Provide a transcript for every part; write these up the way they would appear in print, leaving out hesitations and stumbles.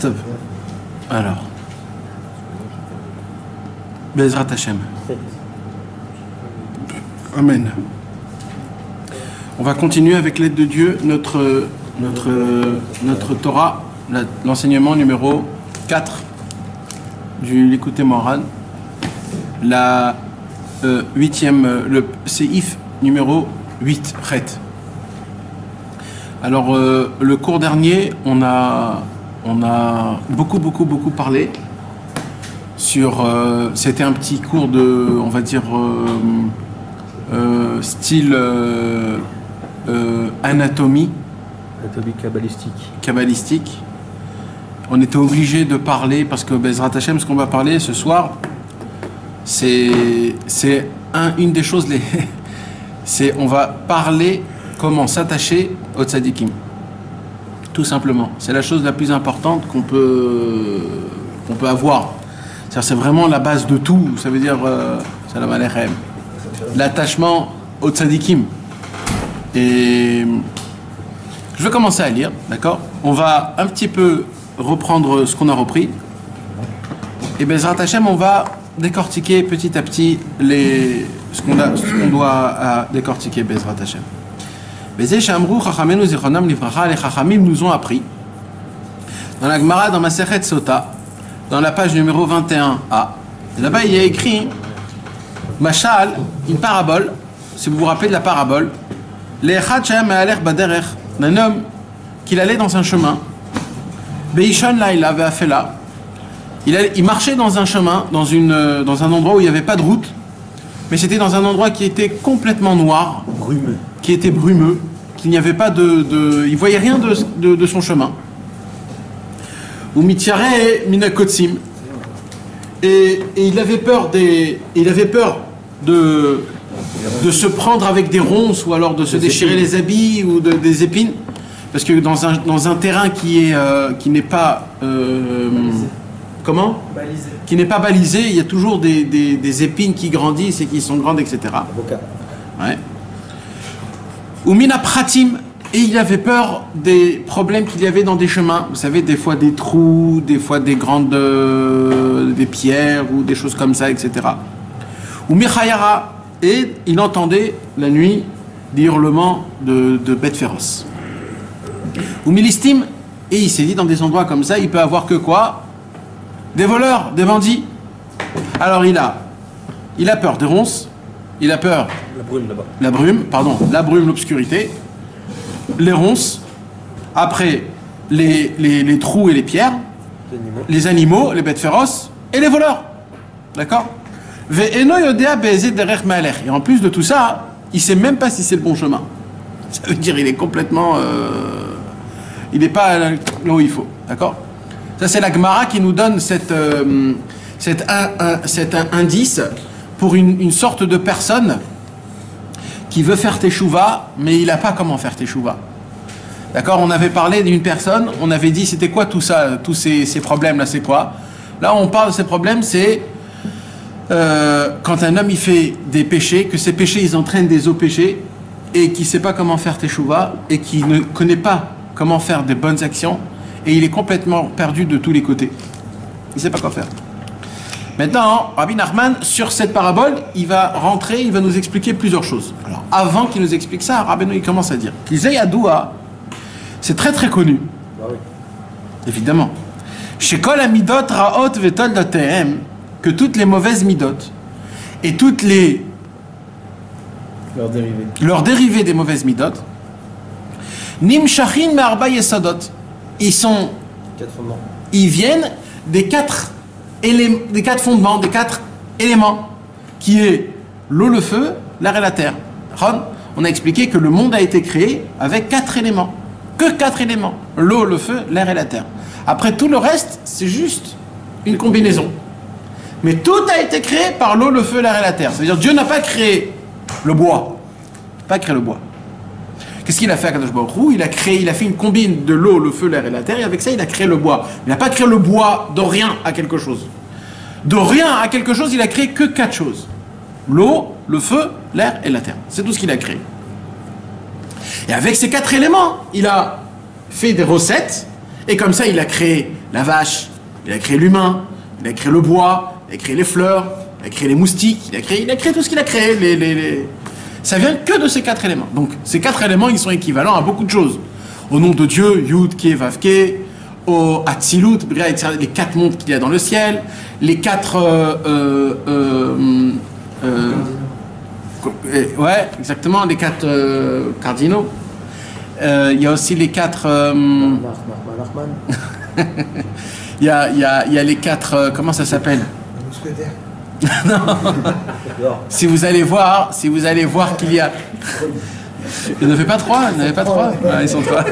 Top. Alors, Bezrat Hashem. Amen. On va continuer avec l'aide de Dieu notre Torah, l'enseignement numéro 4 du Likutei Moharan, la 8e, le séif numéro 8, Chet. Alors, le cours dernier, on a beaucoup parlé sur... c'était un petit cours de, on va dire, style anatomie. Anatomie Kabbalistique. On était obligé de parler, parce que Bezrat Hashem, ce qu'on va parler ce soir, c'est une des choses, on va parler comment s'attacher au tzadikim. Tout simplement. C'est la chose la plus importante qu'on peut avoir. C'est vraiment la base de tout. Ça veut dire salam aleichem. L'attachement au tzadikim. Et je vais commencer à lire, d'accord? On va un petit peu reprendre ce qu'on a repris. Et Bezrat Hashem, on va décortiquer petit à petit ce qu'on doit décortiquer, Bezrat Hashem. Les Chachamim nous ont appris dans la Gemara, dans Masechet Sota, dans la page numéro 21a. Là-bas, il y a écrit Mashal, une parabole, si vous vous rappelez de la parabole, d'un homme qu'il allait dans un chemin, il marchait dans un chemin, dans un endroit où il n'y avait pas de route, mais c'était dans un endroit qui était complètement noir, brumeux, qui était brumeux, qu'il n'y avait pas il voyait rien de son chemin. Ou mitiyare minakotsim, et il avait peur de se prendre avec des ronces, ou alors de se déchirer les habits, ou des épines, parce que dans un terrain qui n'est pas balisé. Qui n'est pas balisé, il y a toujours des épines qui grandissent et qui sont grandes, etc. Ouais. Ou mina pratim, et il avait peur des problèmes qu'il y avait dans des chemins. Vous savez, des fois des trous, des fois des pierres ou des choses comme ça, etc. Ou michayara, et il entendait la nuit des hurlements de bêtes féroces. Ou milistim, et il s'est dit dans des endroits comme ça, il peut avoir que quoi? Des voleurs, des bandits. Alors il a peur des ronces, il a peur la brume, l'obscurité, les ronces, après les trous et les pierres, les animaux, les bêtes féroces et les voleurs. D'accord? Et en plus de tout ça, il ne sait même pas si c'est le bon chemin. Ça veut dire il est complètement... il n'est pas là où il faut. D'accord? Ça, c'est la Gemara qui nous donne cet indice pour une sorte de personne qui veut faire teshuva, mais il n'a pas comment faire teshuva. D'accord? On avait parlé d'une personne, on avait dit c'était quoi tout ça, tous ces problèmes-là, c'est quoi? Là, on parle de ces problèmes, c'est quand un homme il fait des péchés, que ces péchés ils entraînent des autres péchés, et qui ne sait pas comment faire teshuva, et qui ne connaît pas comment faire des bonnes actions, et il est complètement perdu de tous les côtés. Il ne sait pas quoi faire. Maintenant, Rabbi Nachman, sur cette parabole, il va nous expliquer plusieurs choses. Alors, avant qu'il nous explique ça, Rabbi il commence à dire qu'Isei Adoua, c'est très très connu. Ah oui. Évidemment. Chez Kol Amidot Raot Vetol Datehem, que toutes les mauvaises midot et toutes les leurs dérivés des mauvaises midot, Nimshachin Me'arba Yesodot, ils viennent des quatre fondements, des 4 éléments, qui est l'eau, le feu, l'air et la terre. On a expliqué que le monde a été créé avec 4 éléments. Que 4 éléments. L'eau, le feu, l'air et la terre. Après, tout le reste, c'est juste une combinaison. Mais tout a été créé par l'eau, le feu, l'air et la terre. C'est-à-dire Dieu n'a pas créé le bois. Pas créé le bois. Qu'est-ce qu'il a fait à Kadosh Baruch Hu? Il a fait une combine de l'eau, le feu, l'air et la terre, et avec ça, il a créé le bois. Il n'a pas créé le bois de rien à quelque chose. De rien à quelque chose, il a créé que 4 choses. L'eau, le feu, l'air et la terre. C'est tout ce qu'il a créé. Et avec ces 4 éléments, il a fait des recettes, et comme ça, il a créé la vache, il a créé l'humain, il a créé le bois, il a créé les fleurs, il a créé les moustiques, il a créé tout ce qu'il a créé. Ça vient que de ces 4 éléments. Donc, ces 4 éléments, ils sont équivalents à beaucoup de choses. Au nom de Dieu, Yud, Ke, Vav, Ke, au Atzilut, les 4 mondes qu'il y a dans le ciel, les 4... ouais, exactement, les 4 cardinaux. Il y a aussi les 4... il y a les 4... comment ça s'appelle? Non. Si vous allez voir qu'il y a... Il ne fait pas 3, il n'avait pas 3. Ouais, ils sont 3.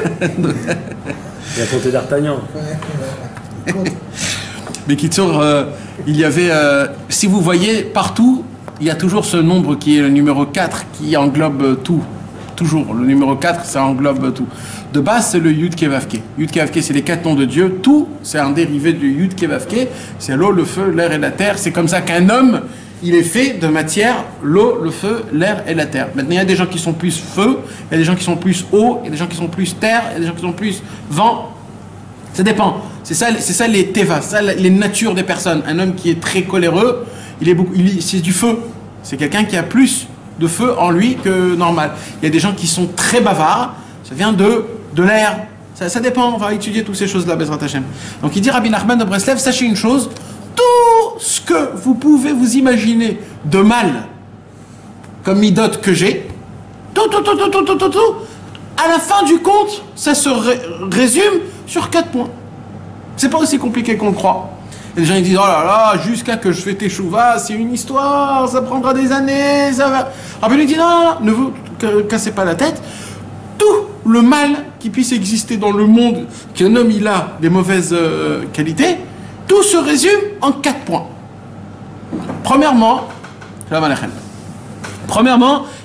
Il a compté d'Artagnan. Mais Kitsour, il y avait... si vous voyez, partout, il y a toujours ce nombre qui est le numéro 4 qui englobe tout. Toujours. Le numéro 4, ça englobe tout. De base, c'est le Yud Ke Vav Ke. Yud Ke Vav Ke, c'est les 4 noms de Dieu. Tout, c'est un dérivé du Yud Ke Vav Ke. C'est l'eau, le feu, l'air et la terre. C'est comme ça qu'un homme, il est fait de matière, l'eau, le feu, l'air et la terre. Maintenant, il y a des gens qui sont plus feu, il y a des gens qui sont plus eau, il y a des gens qui sont plus terre, il y a des gens qui sont plus vent. Ça dépend. C'est ça les teva, ça les natures des personnes. Un homme qui est très coléreux, c'est du feu. C'est quelqu'un qui a plus de feu en lui que normal. Il y a des gens qui sont très bavards, ça vient de l'air. Ça dépend, on va étudier toutes ces choses-là, Bezrat Hashem. Donc il dit Rabbi Nachman de Breslev, sachez une chose, tout ce que vous pouvez vous imaginer de mal comme midot que j'ai, tout, à la fin du compte, ça se résume sur 4 points. C'est pas aussi compliqué qu'on le croit. Et les gens ils disent, oh là là, jusqu'à que je fais teshuva, c'est une histoire, ça prendra des années, ça va... Rabbi lui dit, non, ne vous cassez pas la tête. Tout le mal qui puisse exister dans le monde, qu'un homme il a des mauvaises qualités, tout se résume en 4 points. Premièrement,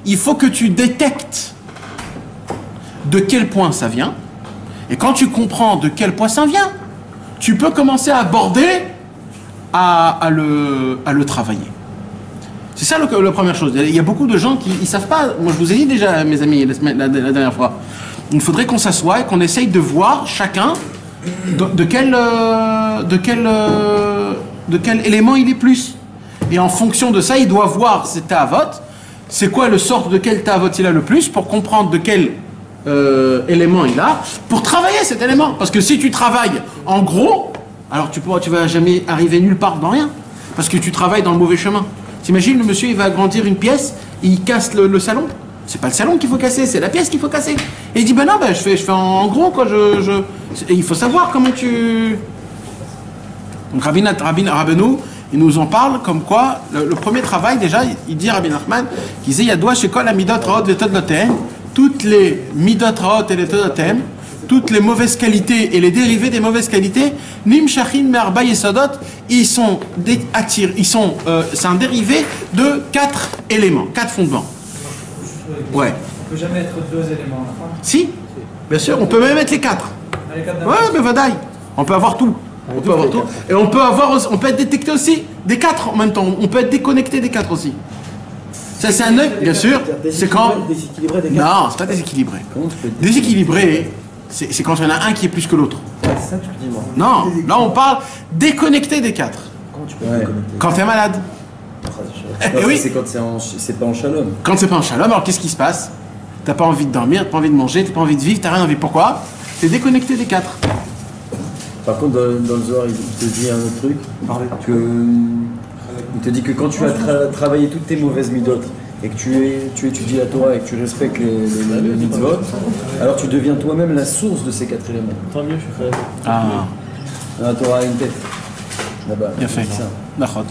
il faut que tu détectes de quel point ça vient. Et quand tu comprends de quel point ça vient, tu peux commencer à aborder, à le travailler. C'est ça la première chose. Il y a beaucoup de gens qui ne savent pas. Moi, je vous ai dit déjà, mes amis, la dernière fois. Il faudrait qu'on s'assoie et qu'on essaye de voir chacun de quel élément il est plus. Et en fonction de ça, il doit voir ses ta'avot. C'est quoi le sort de quel ta'avot il a le plus pour comprendre de quel élément il a, pour travailler cet élément. Parce que si tu travailles en gros, alors tu vas jamais arriver nulle part dans rien. Parce que tu travailles dans le mauvais chemin. T'imagines, le monsieur, il va agrandir une pièce, il casse le salon. C'est pas le salon qu'il faut casser, c'est la pièce qu'il faut casser. Et il dit, ben non, je fais en gros, quoi. Et il faut savoir comment tu... Donc Rabbi Rabbeinu, il nous en parle comme quoi, le premier travail, déjà, il dit Rabbi Nachman, qu'il disait, Yadoua shekol hamidot raot vetodlotem, toutes les midot raot et les todlotem, toutes les mauvaises qualités et les dérivés des mauvaises qualités, nim shachin me'arba yesodot, c'est un dérivé de 4 éléments, 4 fondements. Ouais. On peut jamais être 2 éléments à la fin. Si, bien sûr, on peut même mettre les 4. Ouais, mais vadaï. On peut avoir tout. On peut avoir tout. Et on peut être détecté aussi des 4 en même temps. On peut être déconnecté des 4 aussi. Ça, c'est un œil, bien sûr. C'est quand. Déséquilibré des 4. Non, c'est pas déséquilibré. Déséquilibré, c'est quand il y en a un qui est plus que l'autre. C'est ça que tu dis, moi. Non, là on parle déconnecté des 4. Comment tu peux déconnecter? Quand tu es malade. Oui. C'est quand c'est pas en shalom. Quand c'est pas en shalom, alors qu'est-ce qui se passe? T'as pas envie de dormir, t'as pas envie de manger, t'as pas envie de vivre, t'as rien envie. Pourquoi? T'es déconnecté des 4. Par contre, dans le Zohar, il te dit un autre truc. Il te dit que quand tu vas travailler toutes tes mauvaises midotes et que tu étudies la Torah et que tu respectes les mitzvot, alors tu deviens toi-même la source de ces 4 éléments. Tant mieux, je suis frère. Ah. La Torah a une tête. Là-bas. Bien fait. Nachod.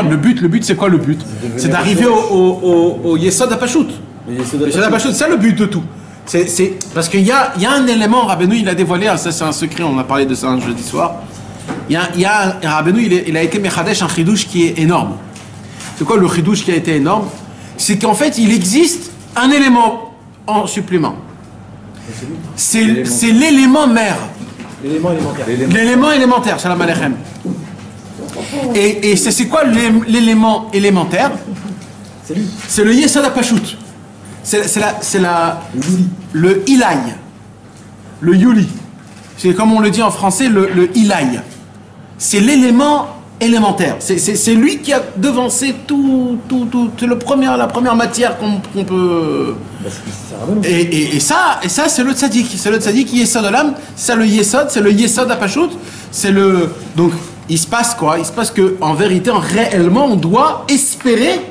Le but, c'est quoi le but? C'est d'arriver au Yesod HaPashut. Yesod HaPashut, c'est ça le but de tout. C'est parce qu'il y a un élément, Rabbeinu, il a dévoilé, ça c'est un secret, on a parlé de ça un jeudi soir. Rabbeinu, il a été mechadesh un chidouche qui est énorme. C'est quoi le chidouche qui a été énorme? C'est qu'en fait, il existe un élément en supplément. C'est l'élément mère. L'élément élémentaire. L'élément élémentaire, Shalom Aleichem. Et c'est quoi l'élément élémentaire? C'est lui. C'est le Yesod HaPashut. Le Ilai. Le Yuli. C'est comme on le dit en français, le Ilai. C'est l'élément élémentaire. C'est lui qui a devancé tout. C'est la première matière qu'on peut. Et ça, c'est le tzaddik. C'est le tzaddik Yesod Olam. C'est le Yesod, c'est le Yesod HaPashut. C'est le. Donc, il se passe quoi? Il se passe qu'en vérité, réellement, on doit espérer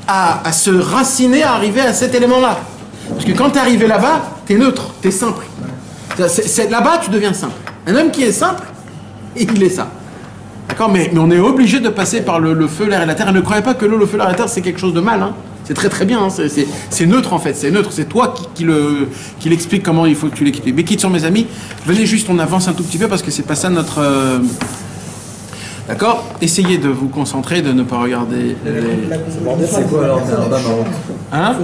à se raciner, à arriver à cet élément-là. Parce que quand tu es arrivé là-bas, tu es neutre, tu es simple. Là-bas, tu deviens simple. Un homme qui est simple, il est ça. D'accord, mais on est obligé de passer par le feu, l'air et la terre. Et ne croyez pas que le feu, l'air et la terre, c'est quelque chose de mal. Hein. C'est très très bien. Hein. C'est neutre en fait. C'est neutre. C'est toi qui l'explique comment il faut que tu l'expliques. Mais quitte sur mes amis, venez juste, on avance un tout petit peu parce que c'est pas ça notre. D'accord. Essayez de vous concentrer, de ne pas regarder. C'est quoi alors Hein?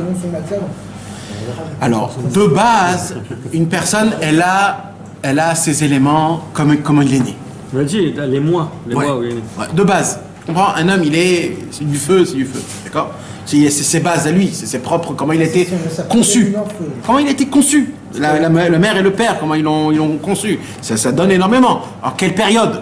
Alors, de base, une personne, elle a ses éléments comme il est né. On a dit les mois où il est né. Ouais, de base. Tu comprends? Un homme, c'est du feu, d'accord? C'est ses bases à lui, c'est ses propres, comment il a été conçu. Comment il a été conçu? La mère et le père, comment ils l'ont conçu. Ça donne énormément. Alors, quelle période?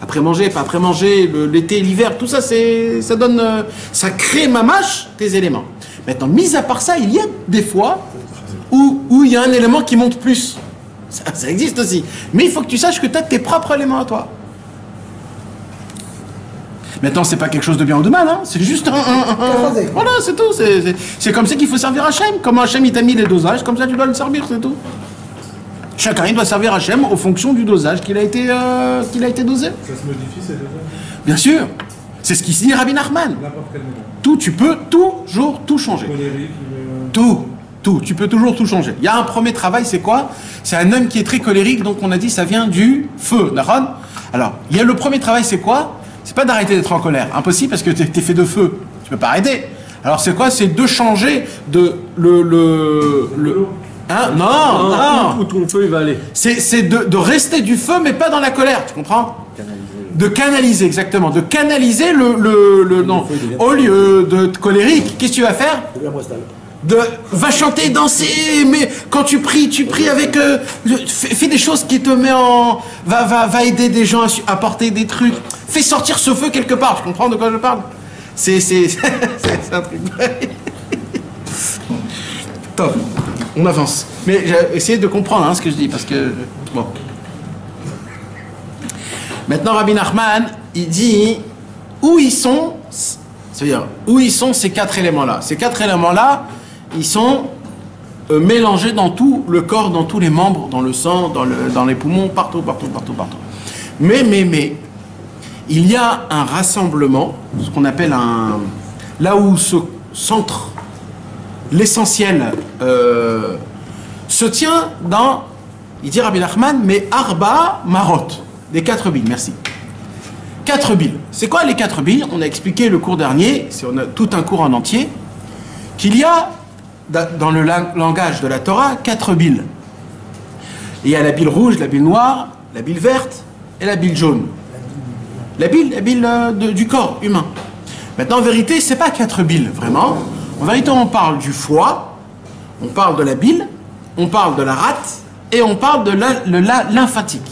Après manger, pas après manger, l'été, l'hiver, tout ça, ça donne, ça crée mamache tes éléments. Maintenant, mis à part ça, il y a des fois où il y a un élément qui monte plus. Ça existe aussi. Mais il faut que tu saches que tu as tes propres éléments à toi. Maintenant, c'est pas quelque chose de bien ou de mal, hein. C'est juste voilà, c'est tout. C'est comme ça qu'il faut servir Hachem. Comme Hachem, il t'a mis les dosages, comme ça tu dois le servir, c'est tout. Chacun, il doit servir Hachem en fonction du dosage qu'il a été dosé. Ça se modifie, ces dosages? Bien sûr. C'est ce qu'il dit Rabbi Nachman. N'importe quel moment. Tout, tu peux toujours tout changer. Colérique, Tout, tu peux toujours tout changer. Il y a un premier travail, c'est quoi? C'est un homme qui est très colérique, donc on a dit ça vient du feu, d'accord? Alors, il y a le premier travail, c'est quoi? C'est pas d'arrêter d'être en colère, impossible parce que t'es fait de feu, tu peux pas arrêter. Alors c'est quoi? C'est de changer de hein? Non. Où ton feu il va aller. C'est de rester du feu, mais pas dans la colère, tu comprends? De canaliser, exactement. De canaliser non. Au lieu de colérique, qu'est-ce que tu vas faire? Va chanter, danser, mais quand tu pries avec... fais des choses qui te met en... Va aider des gens à porter des trucs. Fais sortir ce feu quelque part. Tu comprends de quoi je parle? C'est un truc... Top. On avance. Mais j'ai essayé de comprendre ce que je dis, parce que... Bon. Maintenant, Rabbi Nachman, il dit où ils sont... C'est-à-dire, où ils sont ces quatre éléments-là? Ces quatre éléments-là, ils sont mélangés dans tout le corps, dans tous les membres, dans le sang, dans les poumons, partout. Mais, il y a un rassemblement, ce qu'on appelle là où se centre l'essentiel, se tient dans, il dit Rabbi Nachman, mais Arba Marot, les quatre billes, merci. Quatre billes. C'est quoi les quatre billes? On a expliqué le cours dernier, on a tout un cours en entier, qu'il y a dans le langage de la Torah, quatre billes. Il y a la bille rouge, la bille noire, la bille verte et la bille jaune. La bille du corps humain. Maintenant, en vérité, c'est pas quatre billes, vraiment. En vérité, on parle du foie, on parle de la bile, on parle de la rate et on parle de la lymphatique.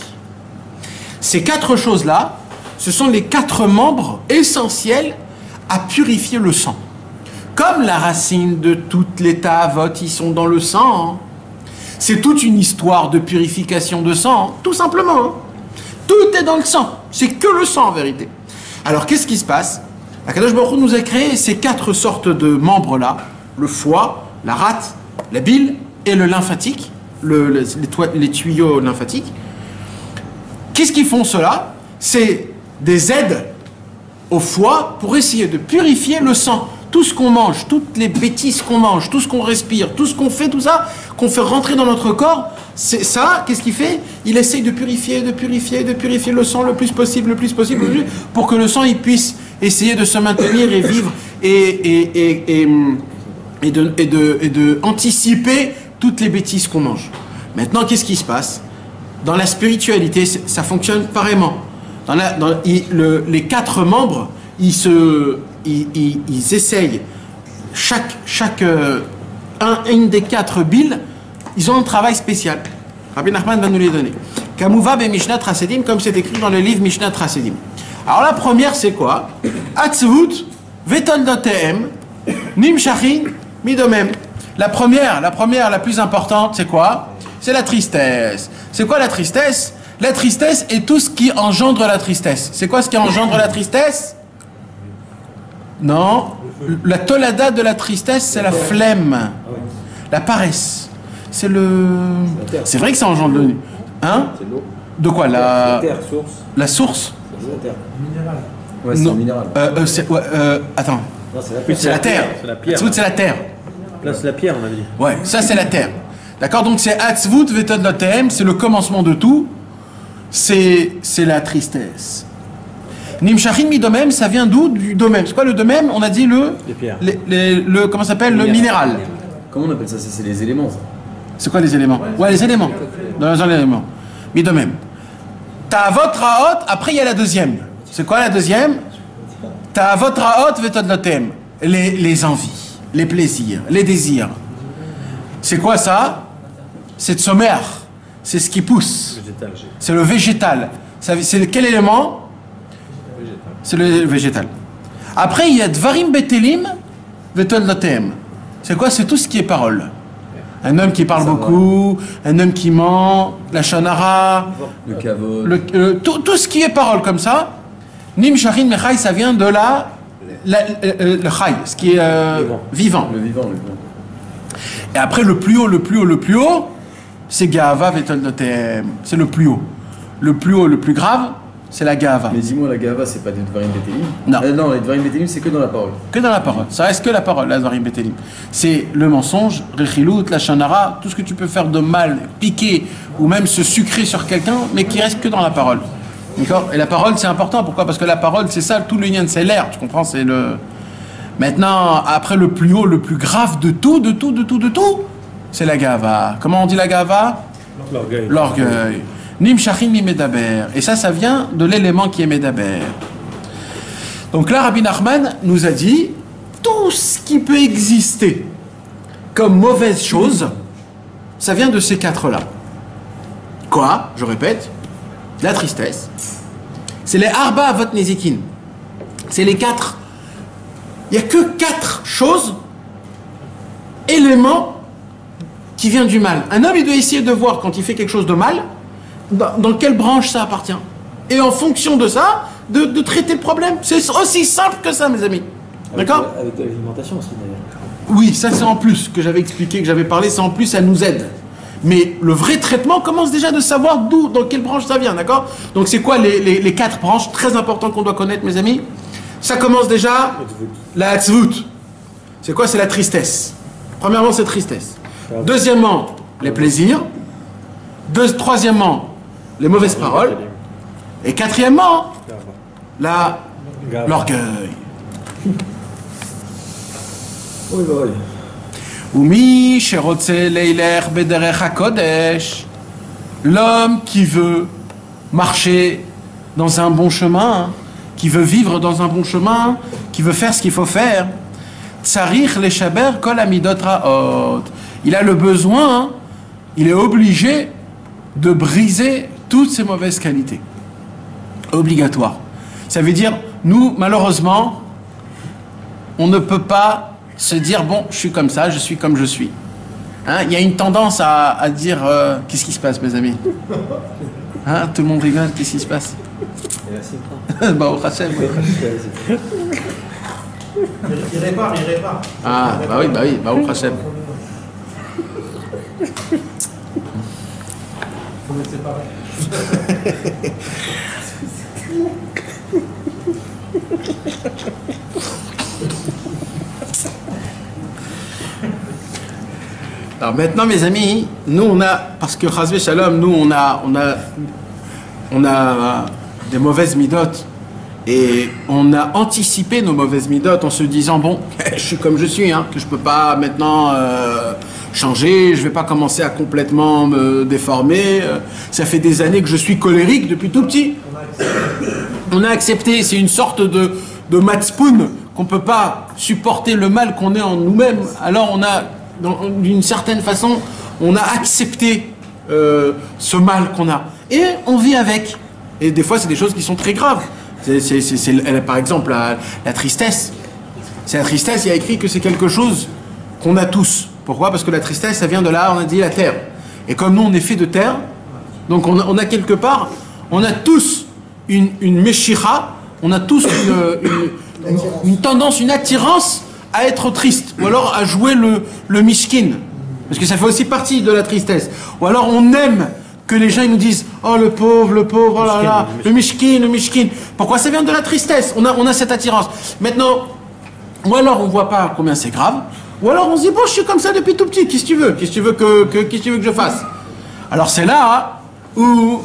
Ces quatre choses-là, ce sont les quatre membres essentiels à purifier le sang. Comme la racine de toutes les ta'avot, ils sont dans le sang. C'est toute une histoire de purification de sang, tout simplement. Tout est dans le sang. C'est que le sang en vérité. Alors qu'est-ce qui se passe? Akadosh Baruch Hu nous a créé ces quatre sortes de membres-là, le foie, la rate, la bile et le lymphatique, les tuyaux lymphatiques. Qu'est-ce qu'ils font cela? C'est des aides au foie pour essayer de purifier le sang. Tout ce qu'on mange, toutes les bêtises qu'on mange, tout ce qu'on respire, tout ce qu'on fait, tout ça, qu'on fait rentrer dans notre corps, c'est ça, qu'est-ce qu'il fait? Il essaye de purifier le sang le plus possible, pour que le sang il puisse essayer de se maintenir et vivre et de anticiper toutes les bêtises qu'on mange. Maintenant, qu'est-ce qui se passe? Dans la spiritualité, ça fonctionne pareillement. Les quatre membres, ils essayent une des 4 billes, ils ont un travail spécial. Rabbi Nachman va nous les donner. Kamouva be Mishnat Chassidim, comme c'est écrit dans le livre Mishnat Chassidim. Alors la première, c'est quoi? Atzvut vetoldotehem nimshachin midomem. La première, la plus importante, c'est quoi? C'est la tristesse. C'est quoi la tristesse? La tristesse est tout ce qui engendre la tristesse. C'est quoi ce qui engendre la tristesse? Non. La tolada de la tristesse, c'est la flemme. La paresse. C'est le... C'est vrai que ça engendre le... Hein? C'est l'eau. De quoi? La terre, source. La source? C'est la terre. Ouais, c'est Non. un minéral. Attends. Non, c'est la Oui, terre. C'est la terre. C'est la pierre. Atzvut, c'est la terre. Là, c'est la pierre, on a dit. Ouais, ça c'est la terre. D'accord? Donc c'est Atzvut vetodlotem, c'est le commencement de tout. C'est la tristesse. Nimshachin midomem, ça vient d'où? Du domem. C'est quoi le domem? On a dit le... Les pierres. le comment ça s'appelle? Le minéral. Comment on appelle ça? C'est les éléments, ça. C'est quoi les éléments? Ouais, les éléments. Dans les éléments. Midomem. Ta'avot raot, après il y a la deuxième. C'est quoi la deuxième? Ta'avot raot vetodlotem. Les envies, les plaisirs, les désirs. C'est quoi ça? C'est de sommaire. C'est ce qui pousse. Végétal. C'est le végétal. C'est quel élément? C'est le végétal. Après, il y a Dvarim Betelim Vetoldotem. C'est quoi? C'est tout ce qui est parole. Un homme qui parle beaucoup, un homme qui ment, la shonara, Le kavod. tout ce qui est parole comme ça. Nim Shachin Mechai, ça vient de le chai, ce qui est vivant. Le vivant, le vivant. Et après, le plus haut, c'est Gahava Vetoldotem. C'est le plus haut. Le plus haut, le plus grave, c'est la Gahava. Mais dis-moi, la gava, c'est pas des Dvarim Betelim? Non. Non, les Dvarim Betelim, c'est que dans la parole. Que dans la parole. Ça reste que la parole, la Dvarim Betelim. C'est le mensonge, Rechilut, la Shanara, tout ce que tu peux faire de mal, piquer, ou même se sucrer sur quelqu'un, mais qui reste que dans la parole. D'accord? Et la parole, c'est important. Pourquoi? Parce que la parole, c'est ça, tout le lien, c'est l'air. Tu comprends? C'est le... Maintenant, après le plus haut, le plus grave de tout, c'est la Gava. Comment on dit la Gava? L'orgueil. L'orgueil. Nim shachin mi medaber. Et ça vient de l'élément qui est medaber. Donc là, Rabbi Nachman nous a dit tout ce qui peut exister comme mauvaise chose, ça vient de ces 4-là. Quoi? Je répète, la tristesse. C'est les arba avot nezikin. C'est les 4. Il n'y a que 4 choses, éléments qui viennent du mal. Un homme, il doit essayer de voir quand il fait quelque chose de mal, dans quelle branche ça appartient. Et en fonction de ça, de traiter le problème. C'est aussi simple que ça, mes amis. D'accord? Avec l'alimentation aussi, d'ailleurs. Oui, ça c'est en plus, que j'avais expliqué, que j'avais parlé, c'est en plus, ça nous aide. Mais le vrai traitement commence déjà de savoir dans quelle branche ça vient, d'accord? Donc c'est quoi les 4 branches très importantes qu'on doit connaître, mes amis? Ça commence déjà, la hatzvut. C'est quoi? C'est la tristesse. Premièrement, c'est tristesse. Deuxièmement, les plaisirs. Troisièmement, les mauvaises paroles. Et quatrièmement, l'orgueil. Oui, bah oui. Umi sherotze leiler bederech hakodesh. L'homme qui veut marcher dans un bon chemin, qui veut vivre dans un bon chemin, qui veut faire ce qu'il faut faire. Tsarich leshaber kol amidot raot. Il a le besoin, il est obligé de briser toutes ces mauvaises qualités. Obligatoire. Ça veut dire, nous, malheureusement, on ne peut pas se dire, bon, je suis comme ça, je suis comme je suis. Hein, il y a une tendance à dire, qu'est-ce qui se passe, mes amis? Hein, tout le monde rigole, qu'est-ce qui se passe? Bah, au Hashem. Il répare. Ah, bah oui, bah au Hashem. Faut les séparer. Alors maintenant, mes amis, nous on a, parce que Chazvé Shalom, nous on a des mauvaises midotes et on a anticipé nos mauvaises midotes en se disant bon, je suis comme je suis, hein, que je peux pas maintenant changer, je vais pas commencer à complètement me déformer. Ça fait des années que je suis colérique depuis tout petit. On a accepté, c'est une sorte de matzpoun qu'on ne peut pas supporter le mal qu'on est en nous-mêmes, alors on a, d'une certaine façon, on a accepté ce mal qu'on a. Et on vit avec. Et des fois, c'est des choses qui sont très graves. Par exemple, la tristesse. C'est la tristesse, il y a écrit que c'est quelque chose qu'on a tous. Pourquoi? Parce que la tristesse, ça vient de là, on a dit la terre. Et comme nous, on est fait de terre, donc on a quelque part, on a tous une meshira, on a tous une tendance, une attirance à être triste. Ou alors à jouer le mishkin. Parce que ça fait aussi partie de la tristesse. Ou alors on aime que les gens ils nous disent « Oh le pauvre, oh là là, le mishkin. » Pourquoi? Ça vient de la tristesse. On a cette attirance. Maintenant, ou alors on ne voit pas combien c'est grave, ou alors on se dit « Bon, je suis comme ça depuis tout petit, qu'est-ce que tu veux? Qu'est-ce que tu veux que je fasse ?» Alors c'est là où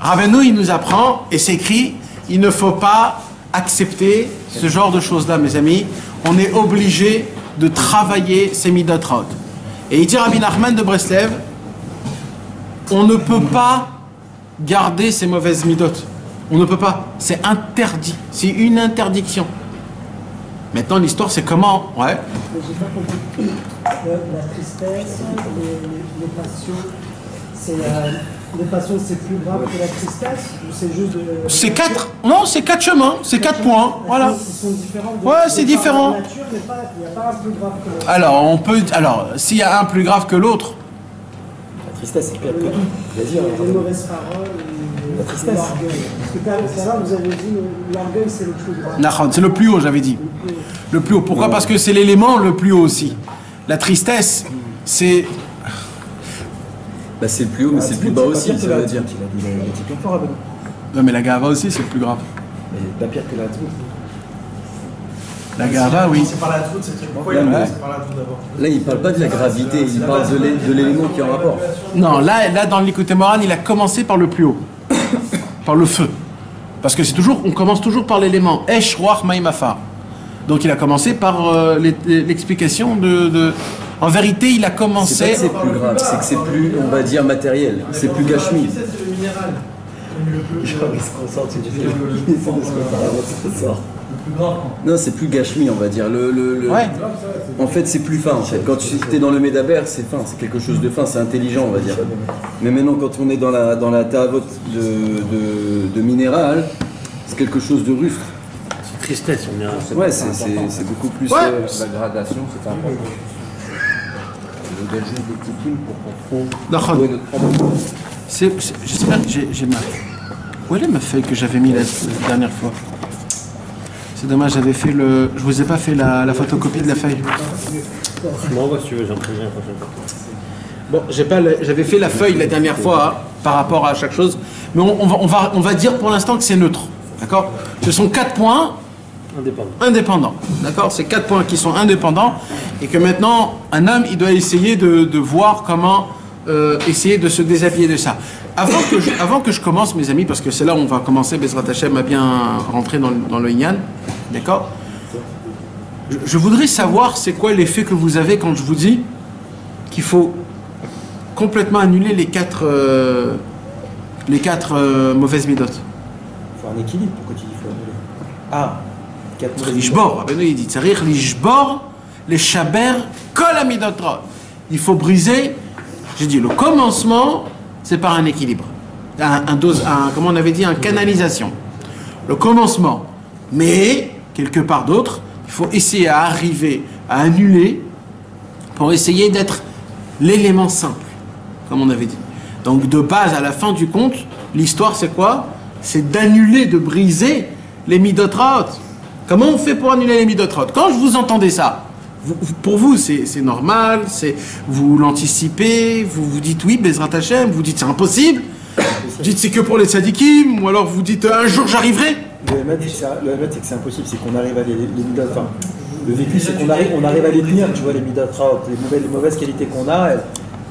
Rabbeinu il nous apprend, et c'est écrit, il ne faut pas accepter ce genre de choses-là, mes amis. On est obligé de travailler ces midot rod. Et il dit Rabbi Nachman de Breslev, on ne peut pas garder ces mauvaises midot. On ne peut pas. C'est interdit. C'est une interdiction. Maintenant, l'histoire, c'est comment? Ouais. J'ai pas compris. La tristesse, les passions, les passions, c'est plus grave que la tristesse ou c'est juste de... C'est quatre. Non, c'est quatre chemins. C'est quatre points. Voilà. Ils sont différents. Ouais, c'est différent. La nature, mais il n'y a pas un plus grave que l'autre. Alors, s'il y a un plus grave que l'autre, La tristesse, c'est pire que tout. Vas-y, Les mauvaises paroles, La tristesse. l'orgueil. Parce que tout à l'heure, vous avez dit l'orgueil, c'est le plus grave. Nachon, c'est le plus haut, j'avais dit. Le plus haut. Pourquoi? Parce que c'est l'élément le plus haut aussi. La tristesse, c'est... Bah, c'est le plus haut, mais c'est le plus bas aussi, ça veut dire. Non, mais la gava aussi, c'est le plus grave. Mais pas pire que la tout. La gava, oui. C'est par la troute, c'est pourquoi Ouais, il ouais. c'est par la troute d'abord. Là, il parle pas de la gravité, il parle de l'élément qui est en rapport. Non, là dans l'Ikouté Moran, il a commencé par le plus haut. Par le feu. Parce que on commence toujours par l'élément. Esh, Ruach, Maïmafar. Donc il a commencé par l'explication de... En vérité, il a C'est pas commencé... que c'est plus grave, c'est que c'est plus, on va dire, matériel. C'est plus gashmi. C'est le minéral. Genre, il se concentre, tu fais il essaie de se préparer avant que ça sorte. Le plus grave. Non, c'est plus gashmi, on va dire. Ouais. En fait, c'est plus fin, en fait. Quand tu es dans le Médaber, c'est fin, c'est quelque chose de fin, c'est intelligent, on va dire. Mais maintenant, quand on est dans la ta'avot de minéral, c'est quelque chose de rustre. Tristesse, on est Ouais, c'est beaucoup plus... Ouais. La gradation, c'est important. Le gagé des tikkun pour qu'on trouve Nachon. où est notre problème. J'espère que j'ai ma... Où elle est ma feuille que j'avais mis la dernière fois? C'est dommage, j'avais fait le... Je vous ai pas fait la photocopie de la feuille. Je m'envoie si tu veux, j'en prends la prochaine fois. Bon, j'avais fait la feuille la dernière fois hein, par rapport à chaque chose, mais on va dire pour l'instant que c'est neutre, d'accord? Ce sont 4 points indépendants, d'accord? C'est 4 points qui sont indépendants et que maintenant un homme il doit essayer de voir comment essayer de se déshabiller de ça. Avant que je commence, mes amis, parce que c'est là où on va commencer, Bezrat Hashem, à bien rentrer dans le Inyan, d'accord? Je voudrais savoir c'est quoi l'effet que vous avez quand je vous dis qu'il faut complètement annuler les quatre mauvaises midot. Il faut un équilibre. Pourquoi tu dis qu'il faut annuler? Ah, 4 mauvaises Lishbor, Rabbeinu il dit, Tsarir lishbor les shaber kol amidot ra. Il faut briser, j'ai dit, le commencement, c'est par un équilibre. Comment on avait dit, un canalisation. Le commencement. Mais, quelque part d'autre, il faut essayer à arriver à annuler pour essayer d'être l'élément simple, comme on avait dit. Donc, de base à la fin du compte, l'histoire c'est quoi? C'est d'annuler, de briser les midot raot. Comment on fait pour annuler les midot raot? Quand je vous entendais ça, pour vous c'est normal, vous l'anticipez, vous dites oui, Bezrat Hashem, vous dites c'est impossible, vous dites c'est que pour les tzadikim, ou alors vous dites un jour j'arriverai. Le Hémet, c'est que c'est impossible, c'est qu'on arrive à les midot. Enfin, le vécu, c'est qu'on arrive à les punir, tu vois, les midot raot, les mauvaises qualités qu'on a,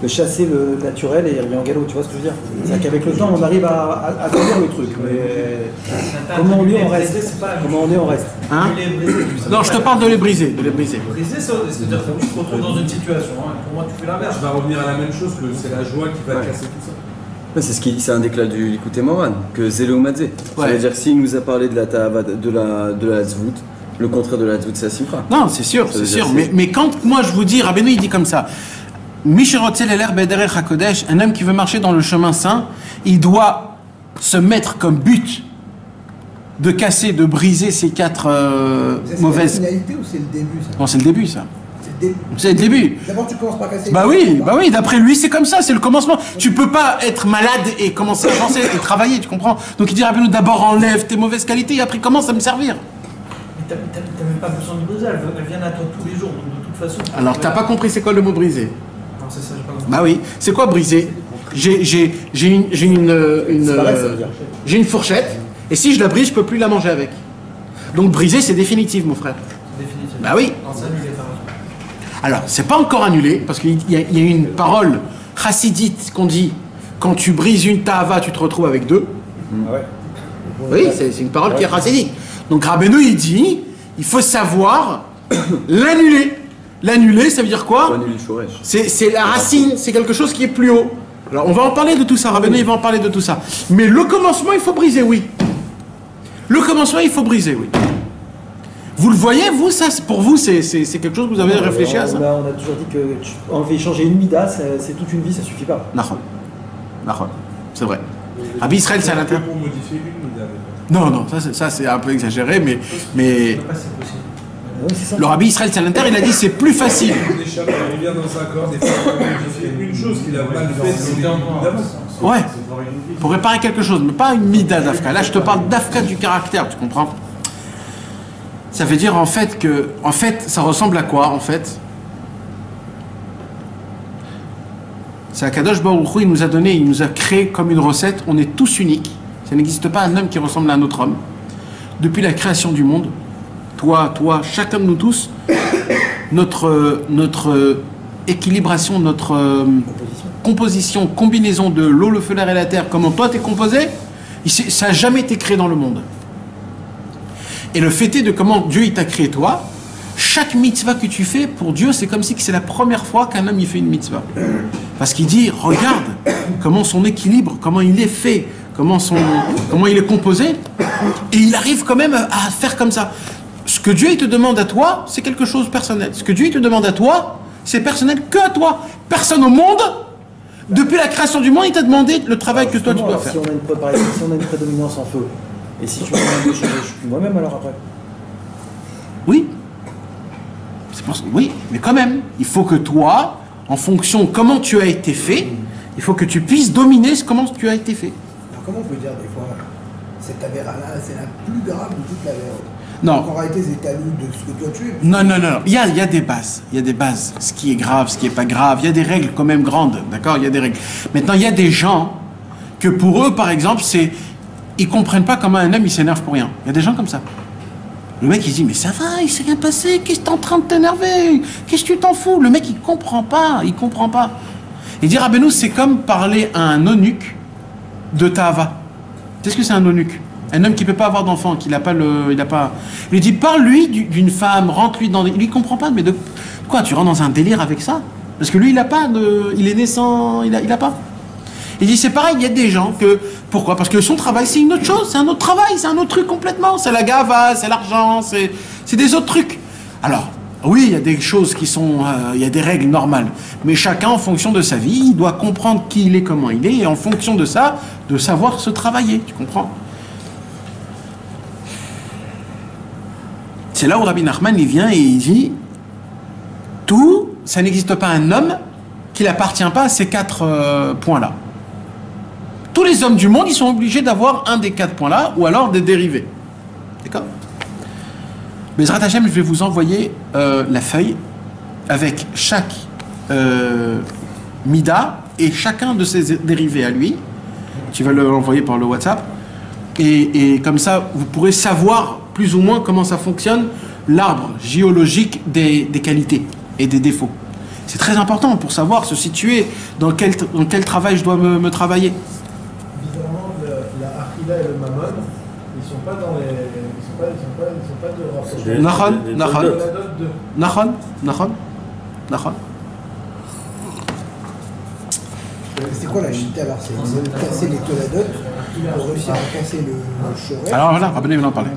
de chasser le naturel et il revient en galop, tu vois ce que je veux dire? C'est qu'avec le temps, on arrive à tenir le truc. Mais comment on est, on reste. Comment on est, on reste. Hein? Non, je te parle de les briser, Briser, c'est-à-dire que tu te retrouves dans une situation, hein, pour moi tu fais l'inverse. Je vais revenir à la même chose, que c'est la joie qui va casser tout ça. Ouais, c'est un déclat du Likutei Moharan, que Zéléo Madzé. Ça veut dire que s'il nous a parlé de la ta'ava, de la Zvout, Le contraire de la Tzvutsa Simcha. Non, c'est sûr, Ça c'est veut dire sûr. c'est- Mais quand moi je vous dis, Rabbeinu il dit comme ça, Mishirotzel Eler Bederech HaKodesh, un homme qui veut marcher dans le chemin saint, il doit se mettre comme but de casser, de briser ces quatre mauvaises. C'est la finalité ou c'est le début ça? Non, c'est le début ça. C'est le début. C'est le début. D'abord tu commences par casser. Bah oui, d'après lui c'est comme ça, c'est le commencement. Tu peux pas être malade et commencer à avancer et travailler, tu comprends? Donc il dit Rabbeinu, d'abord enlève tes mauvaises qualités et après commence à me servir. Mais t'as même pas besoin de briser, elle vient à toi tous les jours, donc de toute façon. Alors t'as pas compris c'est quoi le mot briser? Non, c'est ça, j'ai pas compris. Bah oui, c'est quoi briser? J'ai une fourchette et si je la brise, je peux plus la manger avec. Donc briser c'est définitif mon frère. C'est définitif. Bah oui. Non, ça, il est pas. Alors, c'est pas encore annulé, parce qu'il y a une parole chassidite qu'on dit, quand tu brises une ta'ava, tu te retrouves avec deux. Ah ouais. Oui, c'est une parole qui est chassidite. Donc Rabbeinu, il dit, il faut savoir l'annuler. L'annuler, ça veut dire quoi? Annuler le shoresh. C'est la racine, c'est quelque chose qui est plus haut. Alors, on va en parler de tout ça, Rabbeinu, il va en parler de tout ça. Mais le commencement, il faut briser, oui. Le commencement, il faut briser, oui. Vous le voyez, vous, ça, pour vous, c'est quelque chose que vous avez réfléchi à ça? On a toujours dit que enlever, changer une mida, c'est toute une vie, ça suffit pas. Nahon. C'est vrai. Rabbi Israël, c'est à l'intérieur. Pour modifier une idée. Non, ça c'est un peu exagéré, mais C'est pas c'est possible. Oui, c'est ça. le Rabbi Israël Salanter, il a dit c'est plus facile. On échappe, on revient dans un corps, des fois, on modifie une chose qu'il a mal faite, c'est d'avant. Ouais, pour réparer quelque chose, mais pas une mida d'Afka. Là, je te parle d'Afka du caractère, tu comprends? Ça veut dire en fait que, ça ressemble à quoi en fait? C'est Akadosh Baruch Hu, il nous a donné, il nous a créé comme une recette. On est tous uniques. Ça n'existe pas un homme qui ressemble à un autre homme. Depuis la création du monde, toi, chacun de nous tous, notre équilibration, notre composition, combinaison de l'eau, le feu, l'air et la terre, comment toi t'es composé, ça n'a jamais été créé dans le monde. Et le fait est de comment Dieu il t'a créé toi, chaque mitzvah que tu fais, pour Dieu, c'est comme si c'est la première fois qu'un homme il fait une mitzvah. Parce qu'il dit, regarde comment son équilibre, comment il est fait, comment il est composé, et il arrive quand même à faire comme ça. Ce que Dieu il te demande à toi, c'est quelque chose de personnel. Ce que Dieu il te demande à toi, c'est personnel que à toi. Personne au monde, depuis la création du monde, il t'a demandé le travail que toi tu dois faire. Si on a une prédominance en feu, et si tu me demandes de changer, je suis plus moi-même alors après. Oui. Oui, mais quand même, il faut que toi, en fonction de comment tu as été fait, il faut que tu puisses dominer comment tu as été fait. Alors comment on peut dire des fois, cette avéra-là, c'est la plus grave de toute l'avéra? Non. Donc en réalité, c'est à nous de ce que toi tu es. Non. Il y a des bases. Il y a des bases. Ce qui est grave, ce qui n'est pas grave. Il y a des règles quand même grandes. D'accord? Il y a des règles. Maintenant, il y a des gens que pour eux, par exemple, ils comprennent pas comment un homme il s'énerve pour rien. Il y a des gens comme ça. Le mec il se dit mais ça va, il s'est rien passé, qu'est-ce que t'es en train de t'énerver? Qu'est-ce que tu t'en fous? Le mec il comprend pas. Il dit Rabbeinu, c'est comme parler à un eunuque de Ta'ava. Qu'est-ce que c'est un eunuque? Un homme qui peut pas avoir d'enfant, il lui dit parle-lui d'une femme, rentre-lui dans des... Il comprend pas, mais de quoi? Tu rentres dans un délire avec ça? Parce que lui il a pas il est né sans... Il a pas. Il dit c'est pareil, il y a des gens que... Pourquoi? Parce que son travail c'est une autre chose, c'est un autre travail, c'est un autre truc complètement. C'est la gava, c'est l'argent, c'est des autres trucs. Alors, oui, il y a des choses qui sont... il y a des règles normales. Mais chacun, en fonction de sa vie, il doit comprendre qui il est, comment il est, et en fonction de ça, de savoir se travailler. Tu comprends? C'est là où Rabbi Nachman, il vient et il dit tout, ça n'existe pas un homme qui n'appartient pas à ces quatre points-là. Tous les hommes du monde, ils sont obligés d'avoir un des quatre points-là, ou alors des dérivés. D'accord? Bezrat Hashem, je vais vous envoyer la feuille avec chaque mida et chacun de ses dérivés à lui. Tu vas l'envoyer par le WhatsApp. Et comme ça, vous pourrez savoir plus ou moins comment ça fonctionne, l'arbre géologique des qualités et des défauts. C'est très important pour savoir se situer dans quel travail je dois me travailler. Bizarrement, la Achila et le Mammon, ils sont pas dans les... Ils sont pas de rapport. Nahon. C'est quoi la chita alors? C'est de casser les toladot pour réussir à casser le choré. Alors voilà, Rabbeinu vient d'en parler.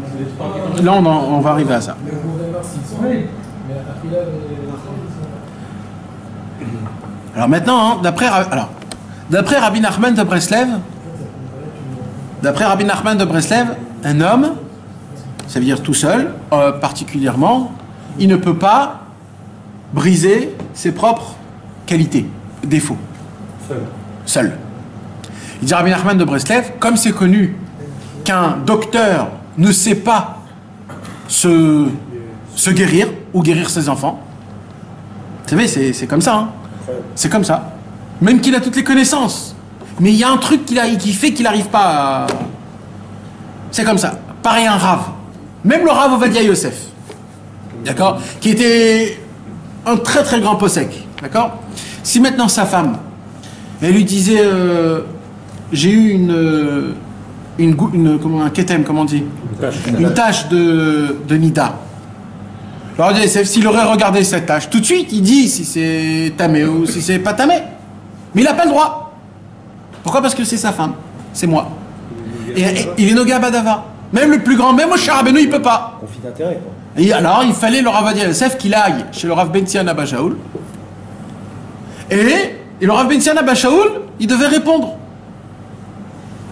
Là, on va arriver à ça. Alors maintenant, hein, d'après Rabbi Nachman de Breslev, un homme, ça veut dire tout seul, particulièrement, il ne peut pas briser ses propres qualités, défauts. Seul. Il dit Rabbi Nachman de Breslev, comme c'est connu qu'un docteur ne sait pas se guérir ou guérir ses enfants, vous savez, c'est comme ça. Hein. C'est comme ça. Même qu'il a toutes les connaissances. Mais il y a un truc qui fait qu'il n'arrive pas à... C'est comme ça. Pareil un Rav. Même le Rav Ovadia Yosef. D'accord? Qui était un très très grand possèque. D'accord? Si maintenant sa femme, elle lui disait j'ai eu un ketem, comment on dit? Une tache de nida. Alors s'il aurait regardé cette tâche, tout de suite, il dit si c'est tamé ou si c'est pas tamé. Mais il n'a pas le droit. Pourquoi? Parce que c'est sa femme. C'est moi. Et il est Noga Badava. Même le plus grand, même Moshe Rabbeinu, il peut pas. Conflit d'intérêt, quoi. Et alors, il fallait le Rav Ovadia Yosef qu'il aille chez le Rav Ben-Sion Abba Shaul. Et le Rav Ben-Sion Abba Shaul, il devait répondre.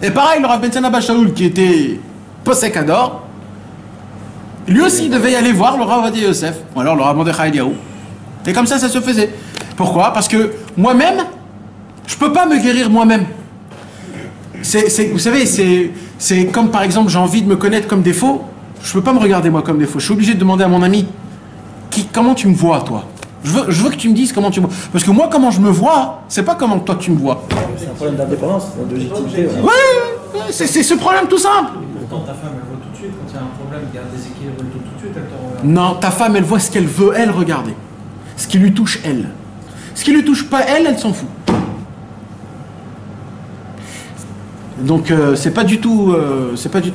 Et pareil, le Rav Ben-Sion Abba Shaul, qui était Posek Ador, lui aussi, il devait y aller voir le Rav Ovadia Yosef, ou alors le Rav Mordechai Eliyahu. Et comme ça se faisait. Pourquoi? Parce que moi-même, je ne peux pas me guérir moi-même. Vous savez, c'est comme par exemple, j'ai envie de me connaître comme défaut, je ne peux pas me regarder moi comme défaut. Je suis obligé de demander à mon ami, comment tu me vois, toi? Je veux que tu me dises comment tu me vois. Parce que moi, comment je me vois, c'est pas comment toi tu me vois. C'est un problème d'indépendance, de légitimité. Oui, c'est ce problème tout simple. Pourtant, ta femme, elle voit tout de suite. Quand il y a un problème, il y a un déséquilibre, elle voit tout de suite, elle te regarde. Non, ta femme, elle voit ce qu'elle veut, elle, regarder. Ce qui lui touche, elle. Ce qui lui touche pas, elle s'en fout. Donc, c'est pas du tout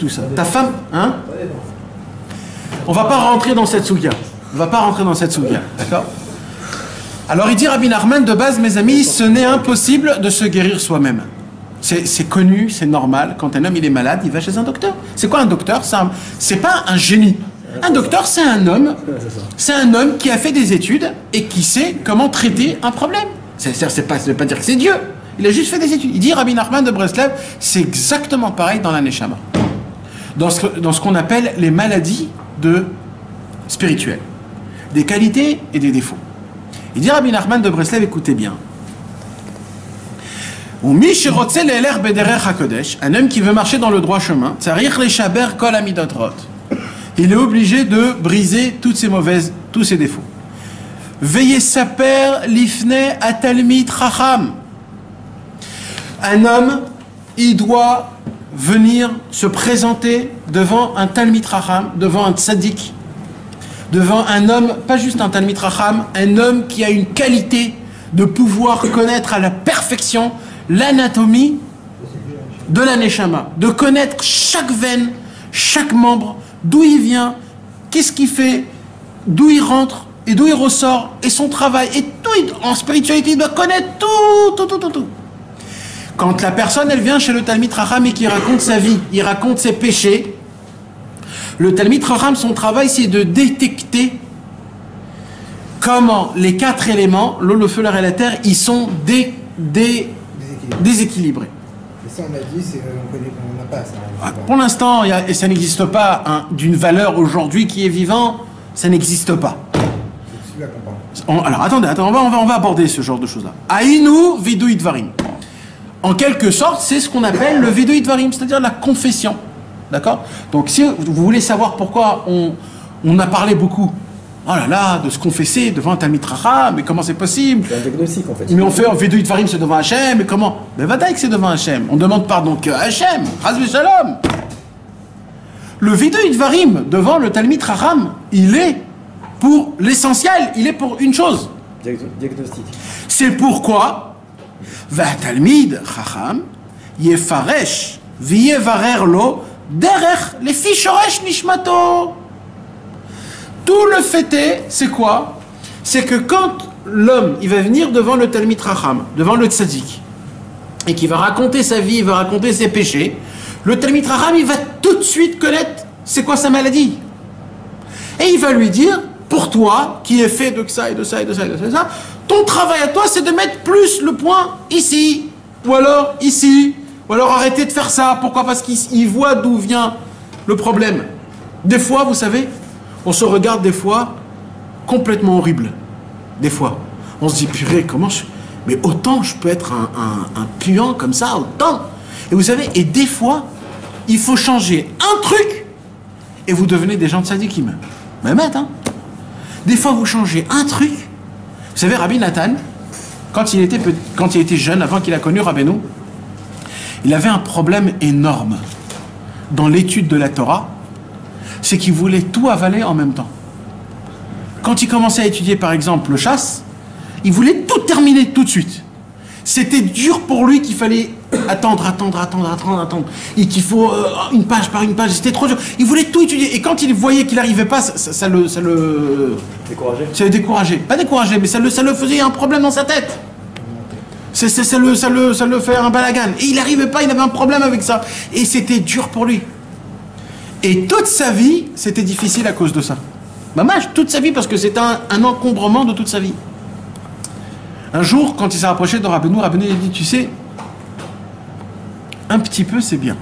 ça. Ta femme, hein? On va pas rentrer dans cette souga. D'accord? Alors, il dit Rabbi Nachman, de base, mes amis, ce n'est impossible de se guérir soi-même. C'est connu, c'est normal. Quand un homme il est malade, il va chez un docteur. C'est quoi un docteur? C'est pas un génie. Un docteur, c'est un homme. C'est un homme qui a fait des études et qui sait comment traiter un problème. Ça ne veut pas dire que c'est Dieu. Il a juste fait des études. Il dit Rabbi Nachman de Breslev, c'est exactement pareil dans la Neshama. Dans ce qu'on appelle les maladies spirituelles. Des qualités et des défauts. Il dit Rabbi Nachman de Breslev, écoutez bien. Un homme qui veut marcher dans le droit chemin, il est obligé de briser tous ses défauts. Veillez saper lifne atalmid chacham. Un homme, il doit venir se présenter devant un talmid chacham, devant un tzaddik, devant un homme, pas juste un talmid chacham, un homme qui a une qualité de pouvoir connaître à la perfection l'anatomie de la neshama, de connaître chaque veine, chaque membre, d'où il vient, qu'est-ce qu'il fait, d'où il rentre et d'où il ressort, et son travail, et tout, en spiritualité, il doit connaître tout. Quand la personne, elle vient chez le Talmid Chacham et qui raconte sa vie, il raconte ses péchés, le Talmid Chacham, son travail, c'est de détecter comment les 4 éléments, l'eau, le feu, l'air et la terre, ils sont déséquilibrés. Et ça, on a dit, on n'a pas ça. Pour l'instant, et ça n'existe pas d'une valeur aujourd'hui qui est vivant, ça n'existe pas. C'est celui-là qu'on parle. Alors attendez, on va aborder ce genre de choses-là. Aïnou vidouit varim. En quelque sorte, c'est ce qu'on appelle le vidouit varim, c'est-à-dire la confession. D'accord? Donc si vous voulez savoir pourquoi on a parlé beaucoup, oh là là, de se confesser devant un Talmid Chacham, mais comment c'est possible? C'est un diagnostic en fait. Mais on fait un vidouit varim, c'est devant Hachem, mais comment? Ben vadaï que c'est devant Hachem. On demande pardon que Hachem, Hazve Shalom. Le vidouit varim devant le Talmid Chacham, il est pour l'essentiel, il est pour une chose. Diagnostic. C'est pourquoi va Talmid Chacham yefaresh v'yevarer lo derech les shoresh nishmato. Tout le fait c'est quoi? C'est que quand l'homme il va venir devant le Talmid Chacham, devant le tzaddik, et qui va raconter sa vie, il va raconter ses péchés, le Talmid Chacham, il va tout de suite connaître c'est quoi sa maladie. Et il va lui dire, pour toi, qui est fait de ça et de ça et de ça et de ça, ton travail à toi, c'est de mettre plus le point ici, ou alors ici, ou alors arrêter de faire ça. Pourquoi? Parce qu'il voit d'où vient le problème. Des fois, vous savez, on se regarde des fois complètement horrible. Des fois. On se dit, purée, comment je... Mais autant je peux être un puant comme ça, autant. Et vous savez, et des fois, il faut changer un truc et vous devenez des gens de sadikim. Mais hein. Des fois, vous changez un truc. Vous savez, Rabbi Nathan, quand il était jeune, avant qu'il a connu Rabbeinu, il avait un problème énorme dans l'étude de la Torah, c'est qu'il voulait tout avaler en même temps. Quand il commençait à étudier, par exemple, le chasse, il voulait tout terminer tout de suite. C'était dur pour lui qu'il fallait attendre. Et qu'il faut une page par une page. C'était trop dur. Il voulait tout étudier. Et quand il voyait qu'il n'arrivait pas, ça le décourageait. Pas découragé, mais ça le faisait un problème dans sa tête. Ça le fait un balagan. Et il n'arrivait pas, il avait un problème avec ça. Et c'était dur pour lui. Et toute sa vie, c'était difficile à cause de ça. Toute sa vie, parce que c'était un encombrement de toute sa vie. Un jour, quand il s'est rapproché de Rabbeinu, Rabbeinu lui a dit, tu sais, un petit peu c'est bien.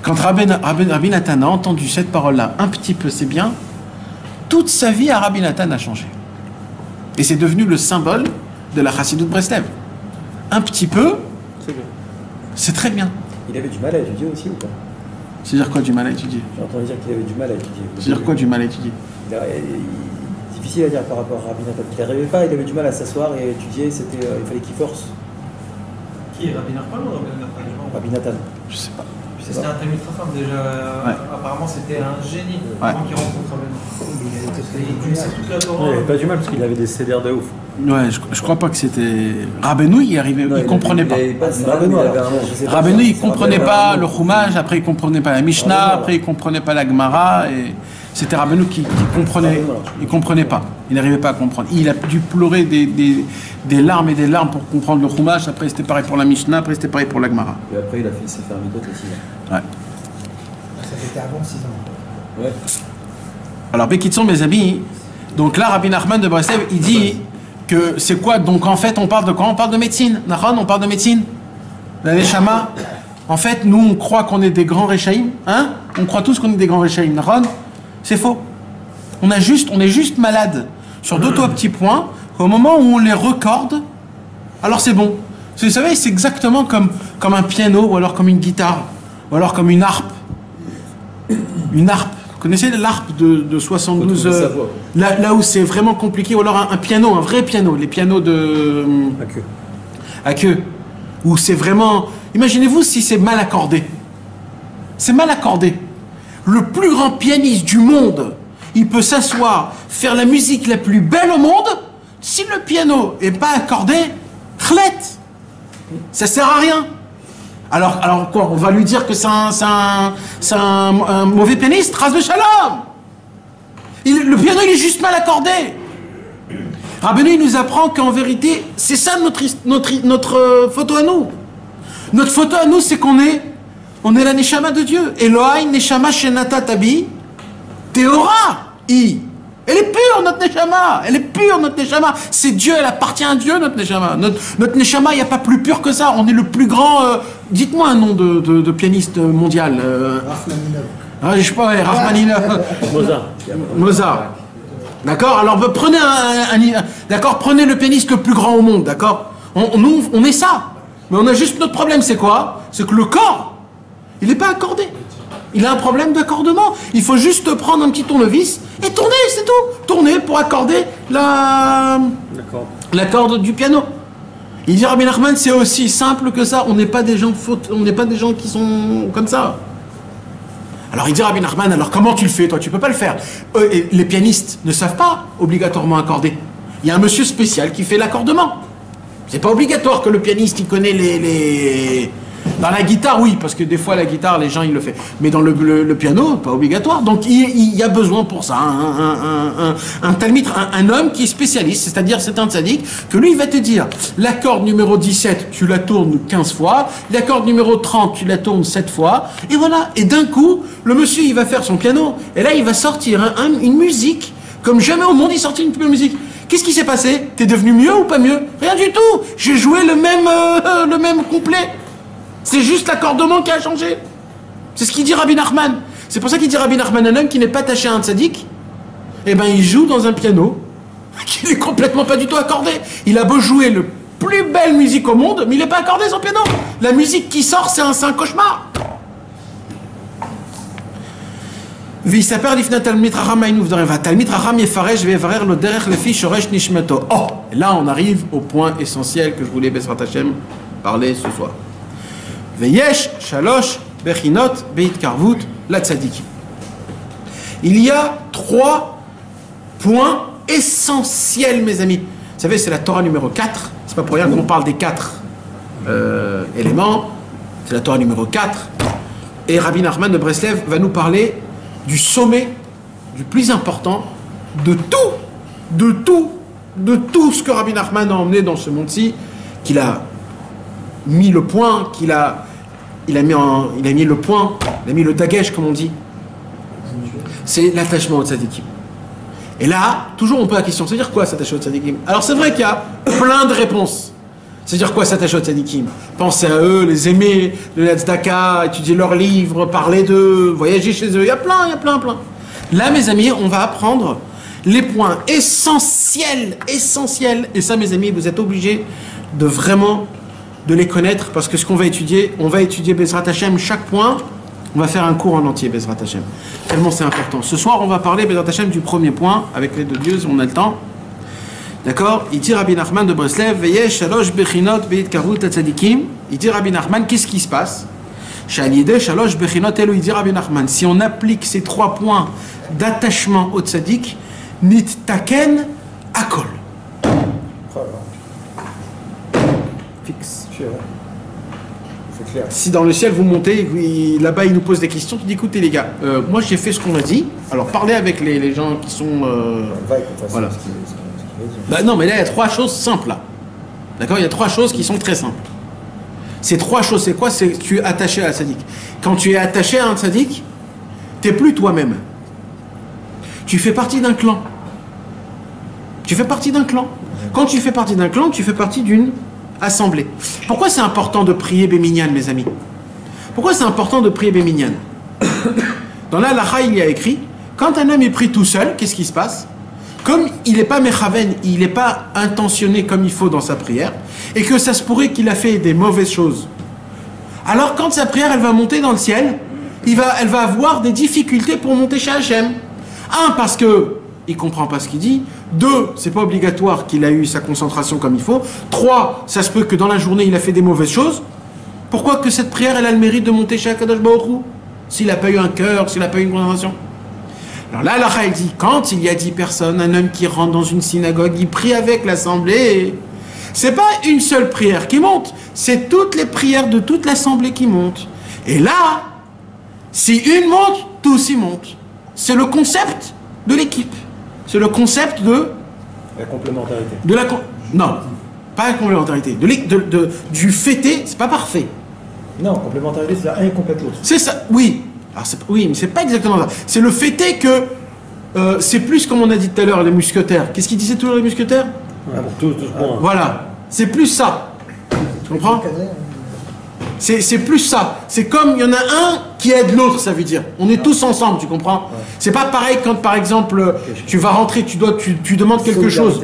Quand Rabbi Nathan a entendu cette parole-là, un petit peu c'est bien, toute sa vie à Rabbi Nathan a changé. Et c'est devenu le symbole de la Chassidut Breslev. Un petit peu, c'est très bien. Il avait du mal à étudier aussi ou pas? C'est-à-dire quoi du mal à étudier? J'ai entendu dire qu'il avait du mal à étudier. C'est-à-dire quoi du mal à étudier? Difficile à dire par rapport à Rabbi Nathan. Il n'arrivait pas, il avait du mal à s'asseoir et étudier, il fallait qu'il force. Qui est Rabbi Nachman ou Rabbi Nathan? Je sais pas. C'était un Talmid Chacham déjà. Ouais. Apparemment, c'était un génie avant qu'il rencontre Rabbeinu. Il connaissait toute la Torah. Il avait pas du mal parce qu'il avait des CDR de ouf. Ouais, je crois pas que c'était... Rabbeinu, il comprenait pas. Rabbeinu, il comprenait pas le Chumash, après il comprenait pas la Mishnah, après il comprenait pas la Gemara, et c'était Rabbeinu qui comprenait, il comprenait pas. Il n'arrivait pas à comprendre. Il a dû pleurer des larmes et des larmes pour comprendre le Chumash, après c'était pareil pour la Mishnah, après c'était pareil pour la Gemara. Et après il a fait ses fermicotes aussi. Ouais. Ça fait avant 6 ans. Ouais. Alors, Bekitson, mes amis, donc là, Rabbi Nachman de Breslev, il dit que c'est quoi? Donc en fait, on parle de quoi? On parle de médecine. Nahon, on parle de médecine. La Neshama. En fait, nous, on croit qu'on est des grands Réchaïm. Hein? On croit tous qu'on est des grands Réchaïm. Nahon? C'est faux. On est juste malade sur deux petits points. Au moment où on les recorde, alors c'est bon. Vous savez, c'est exactement comme un piano, ou alors comme une guitare, ou alors comme une harpe. Une harpe. Vous connaissez l'arpe de 72 là où c'est vraiment compliqué, ou alors un piano, un vrai piano, les pianos de à queue, où c'est vraiment... Imaginez-vous si c'est mal accordé. C'est mal accordé. Le plus grand pianiste du monde, il peut s'asseoir, faire la musique la plus belle au monde, si le piano est pas accordé, khlet, ça sert à rien. Alors quoi? On va lui dire que c'est un mauvais pianiste? Ras de shalom. Le piano, il est juste mal accordé. Rabbeinu, il nous apprend qu'en vérité, c'est ça notre photo à nous. Notre photo à nous, c'est qu'on est la Neshama de Dieu. Elohai Neshama Shenata Tabi Teora I. Elle est pure, notre Neshama. Elle est pure, notre Neshama. C'est Dieu, elle appartient à Dieu, notre Neshama. Notre Neshama, il n'y a pas plus pur que ça. On est le plus grand... dites-moi un nom de pianiste mondial. Rachmaninov. Ah, je sais pas, ouais, Rachmaninov. Mozart. D'accord? Alors, prenez d'accord, prenez le pianiste le plus grand au monde, d'accord? Nous, on est ça. Mais on a juste notre problème, c'est quoi? C'est que le corps, il n'est pas accordé. Il a un problème d'accordement. Il faut juste prendre un petit tournevis et tourner, c'est tout. Tourner pour accorder la corde du piano. Il dit Rabbi Nachman, c'est aussi simple que ça. On n'est pas des gens qui sont comme ça. Alors il dit Rabbi Nachman, alors comment tu le fais toi? Tu peux pas le faire. Les pianistes ne savent pas obligatoirement accorder. Il y a un monsieur spécial qui fait l'accordement. C'est pas obligatoire que le pianiste il connaît Dans la guitare, oui, parce que des fois la guitare, les gens ils le font. Mais dans le piano, pas obligatoire. Donc il y a besoin pour ça un talmitre, un homme qui est spécialiste, c'est-à-dire c'est un tzaddik, que lui il va te dire la corde numéro 17, tu la tournes 15 fois, la corde numéro 30, tu la tournes 7 fois, et voilà. Et d'un coup, le monsieur il va faire son piano, et là il va sortir une musique comme jamais au monde il sortit une musique. Qu'est-ce qui s'est passé? T'es devenu mieux ou pas mieux? Rien du tout. J'ai joué le même couplet. C'est juste l'accordement qui a changé. C'est ce qu'il dit Rabbi Nachman. C'est pour ça qu'il dit Rabbi Nachman, un homme qui n'est pas attaché à un tzaddik, eh ben il joue dans un piano qui n'est complètement pas du tout accordé. Il a beau jouer le plus belle musique au monde, mais il n'est pas accordé son piano. La musique qui sort, c'est un cauchemar. Oh, là on arrive au point essentiel que je voulais Bezrat Hashem parler ce soir. Veyesh shalosh bechinot beitkarvut la tzadikim. Il y a 3 points essentiels, mes amis. Vous savez, c'est la Torah numéro 4. C'est pas pour rien qu'on parle des 4 éléments. C'est la Torah numéro 4. Et Rabbi Nachman de Breslev va nous parler du sommet, du plus important, de tout ce que Rabbi Nachman a emmené dans ce monde-ci, qu'il a mis le point, il a mis le dagesh, comme on dit. C'est l'attachement au tzadikim. Et là, toujours on pose la question, c'est-à-dire quoi s'attacher au tzadikim? Alors c'est vrai qu'il y a plein de réponses. C'est-à-dire quoi s'attacher aux tzadikim? Penser à eux, les aimer, donner la tzedaka, étudier leurs livres, parler d'eux, voyager chez eux. Il y a plein. Là, mes amis, on va apprendre les points essentiels. Et ça, mes amis, vous êtes obligés de vraiment de les connaître, parce que ce qu'on va étudier, Bezrat Hashem, chaque point, on va faire un cours en entier, Bezrat Hashem. Tellement c'est important. Ce soir, on va parler, Bezrat Hashem, du premier point, avec l'aide de Dieu, si on a le temps. D'accord? Il dit Rabbi Nachman de Breslev, Veyesh shalosh bechinot beitkarvut tzadikim. Il dit Rabbi Nachman, qu'est-ce qui se passe? Shalideh shalosh bechinot elu. Il dit Rabbi Nachman, si on applique ces 3 points d'attachement au tzadik, nit taken akol. Fixe, c'est clair. Si dans le ciel vous montez, là-bas il nous pose des questions, tu dis écoutez les gars, moi j'ai fait ce qu'on a dit, alors parlez avec les gens qui sont... voilà. Bah non, mais là il y a 3 choses simples là. D'accord? Il y a 3 choses qui sont très simples. Ces 3 choses, c'est quoi? C'est que tu es attaché à un tzaddik. Quand tu es attaché à un tzaddik, tu n'es plus toi-même. Tu fais partie d'un clan. Tu fais partie d'un clan. Quand tu fais partie d'un clan, tu fais partie d'une assemblée. Pourquoi c'est important de prier Béminyan, mes amis? Pourquoi c'est important de prier Béminyan? Dans la Lacha, il y a écrit, quand un homme est pris tout seul, qu'est-ce qui se passe? Comme il n'est pas mechaven, il n'est pas intentionné comme il faut dans sa prière, et que ça se pourrait qu'il a fait des mauvaises choses. Alors quand sa prière, elle va monter dans le ciel, elle va avoir des difficultés pour monter chez Hachem. 1, parce que il comprend pas ce qu'il dit. 2, c'est pas obligatoire qu'il a eu sa concentration comme il faut. 3, ça se peut que dans la journée, il a fait des mauvaises choses. Pourquoi que cette prière, elle a le mérite de monter chez Akadosh Baruch Hu, s'il n'a pas eu un cœur, s'il n'a pas eu une concentration? Alors là, Allah dit, quand il y a 10 personnes, un homme qui rentre dans une synagogue, il prie avec l'assemblée. C'est pas une seule prière qui monte, c'est toutes les prières de toute l'assemblée qui montent. Et là, si une monte, tous y montent. C'est le concept de l'équipe. C'est le concept de... La complémentarité. Non, pas la complémentarité. Du fêter, c'est pas parfait. Non, complémentarité, c'est-à-dire un complète l'autre. C'est ça, oui. Alors oui, mais c'est pas exactement ça. C'est le fêter que c'est plus comme on a dit tout à l'heure, les mousquetaires. Qu'est-ce qu'ils disaient toujours les mousquetaires? Pour tous points. Voilà, c'est plus ça. Tu comprends? C'est plus ça. C'est comme il y en a un qui aide l'autre, ça veut dire. On est tous ensemble, tu comprends? C'est pas pareil quand par exemple tu vas rentrer, tu demandes quelque chose.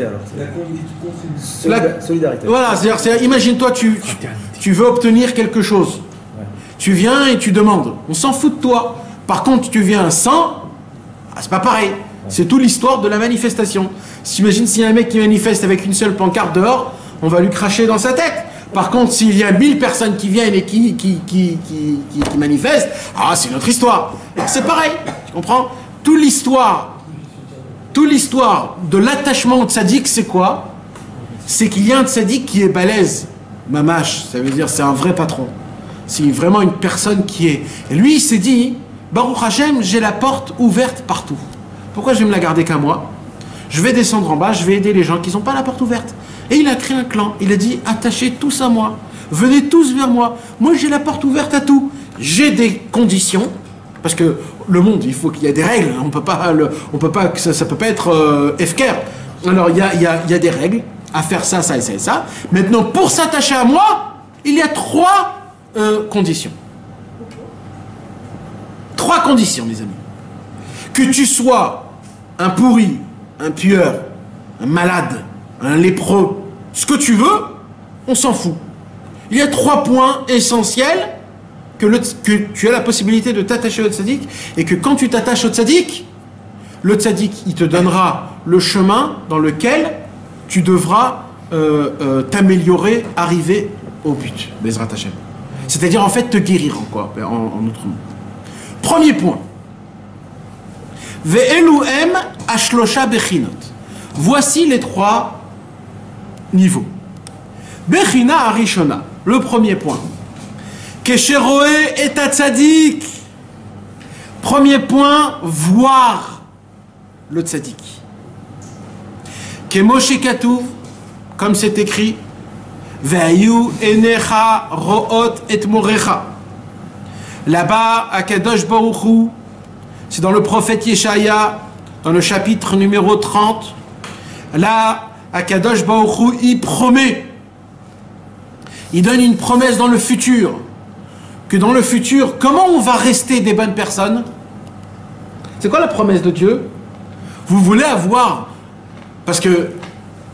Solidarité. Voilà, c'est-à-dire, imagine-toi, tu veux obtenir quelque chose. Tu viens et tu demandes. On s'en fout de toi. Par contre, tu viens sans, c'est pas pareil. C'est toute l'histoire de la manifestation. T'imagines s'il y a un mec qui manifeste avec une seule pancarte dehors, on va lui cracher dans sa tête. Par contre, s'il y a 1000 personnes qui viennent et qui manifestent, c'est une autre histoire. C'est pareil, tu comprends? Toute l'histoire de l'attachement au tzaddik, c'est quoi? C'est qu'il y a un tzaddik qui est balèze. Mamash, ça veut dire c'est un vrai patron. C'est vraiment une personne qui est... Et lui, il s'est dit, Baruch Hashem, j'ai la porte ouverte partout. Pourquoi je vais me la garder qu'à moi? Je vais descendre en bas, je vais aider les gens qui n'ont pas la porte ouverte. Et il a créé un clan. Il a dit, attachez tous à moi. Venez tous vers moi. Moi, j'ai la porte ouverte à tout. J'ai des conditions. Parce que le monde, il faut qu'il y ait des règles. On peut pas, ça peut pas être FKR. Alors, il y a des règles à faire ça, ça et ça et ça. Maintenant, pour s'attacher à moi, il y a 3 conditions. 3 conditions, mes amis. Que tu sois un pourri, un pueur, un malade, un lépreux, ce que tu veux, on s'en fout. Il y a 3 points essentiels que tu as la possibilité de t'attacher au tzaddik, et que quand tu t'attaches au tzaddik, le tzaddik, il te donnera le chemin dans lequel tu devras t'améliorer, arriver au but, Bezrat Hashem. C'est-à-dire en fait te guérir en autre mot. Premier point. Ve'eluhem ashlosha bechinot. Voici les 3 niveaux. Bechina arishona. Le premier point. Kesheroe et tzaddik. Premier point, voir le tzaddik. Kemoshe katuv, comme c'est écrit, Ve'ayu enecha ro'ot et morecha. Là-bas, à Kadosh Baruch Hu, c'est dans le prophète Yeshaya, dans le chapitre numéro 30. Là, à Kadosh Baruch Hu, il promet, il donne une promesse dans le futur, que dans le futur, comment on va rester des bonnes personnes? C'est quoi la promesse de Dieu? Vous voulez avoir... Parce que,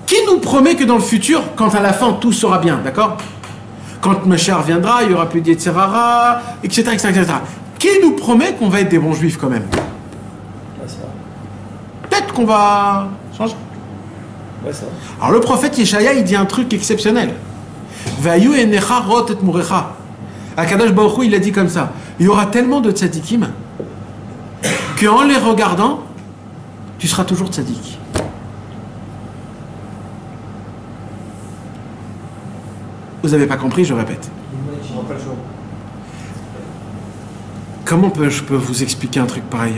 qui nous promet que dans le futur, quand à la fin, tout sera bien, d'accord? Quand Mashiach viendra, il n'y aura plus d'Yetzirara, etc., etc., etc. Qui nous promet qu'on va être des bons juifs quand même? Peut-être qu'on va changer. Ouais, ça. Alors le prophète Yeshaya, il dit un truc exceptionnel. Vayu enecha rot et murecha. Akadosh Baruch Hu, il a dit comme ça. Il y aura tellement de tzadikim qu'en les regardant, tu seras toujours tzadik. Vous n'avez pas compris, je répète. Comment je peux vous expliquer un truc pareil?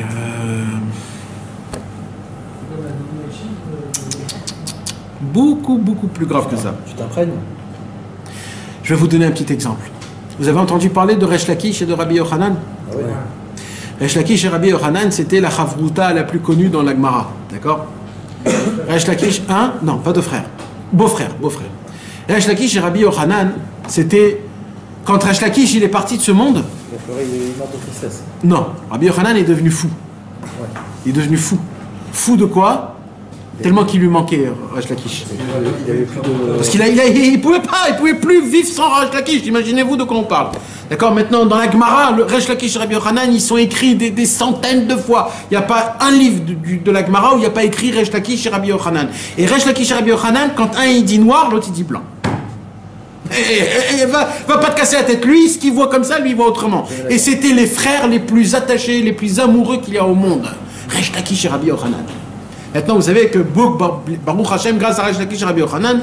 Beaucoup plus grave que ça. Tu t'imprègnes? Je vais vous donner un petit exemple. Vous avez entendu parler de Resh Lakish et de Rabbi Yochanan? Ah oui. Resh Lakish et Rabbi Yochanan, c'était la chavruta la plus connue dans la Gemara. D'accord? Resh Lakish, non, pas de frère. Beau-frère. Resh Lakish et Rabbi Yochanan, c'était... Quand Resh Lakish, il est parti de ce monde... Il a pleuré, il est mort de tristesse. Non, Rabbi Yochanan est devenu fou. Ouais. Il est devenu fou. Fou de quoi? Tellement qu'il lui manquait Resh Lakish. Il avait plus de... Parce il pouvait plus vivre sans Resh Lakish. Imaginez-vous de quoi on parle. D'accord? Maintenant, dans la Gemara, le Resh Lakish et Rabbi Yochanan, ils sont écrits des centaines de fois. Il n'y a pas un livre de la Gemara où il n'y a pas écrit Resh Lakish et Rabbi Yochanan. Et Resh Lakish et Rabbi Yochanan, quand un il dit noir, l'autre il dit blanc. Va pas te casser la tête. Lui, ce qu'il voit comme ça, lui, il voit autrement. Et c'était les frères les plus attachés, les plus amoureux qu'il y a au monde. Resh Lakish et Rabbi Yochanan. Maintenant, vous savez que Baruch Hashem, grâce à Resh Lakish et Rabbi Yochanan,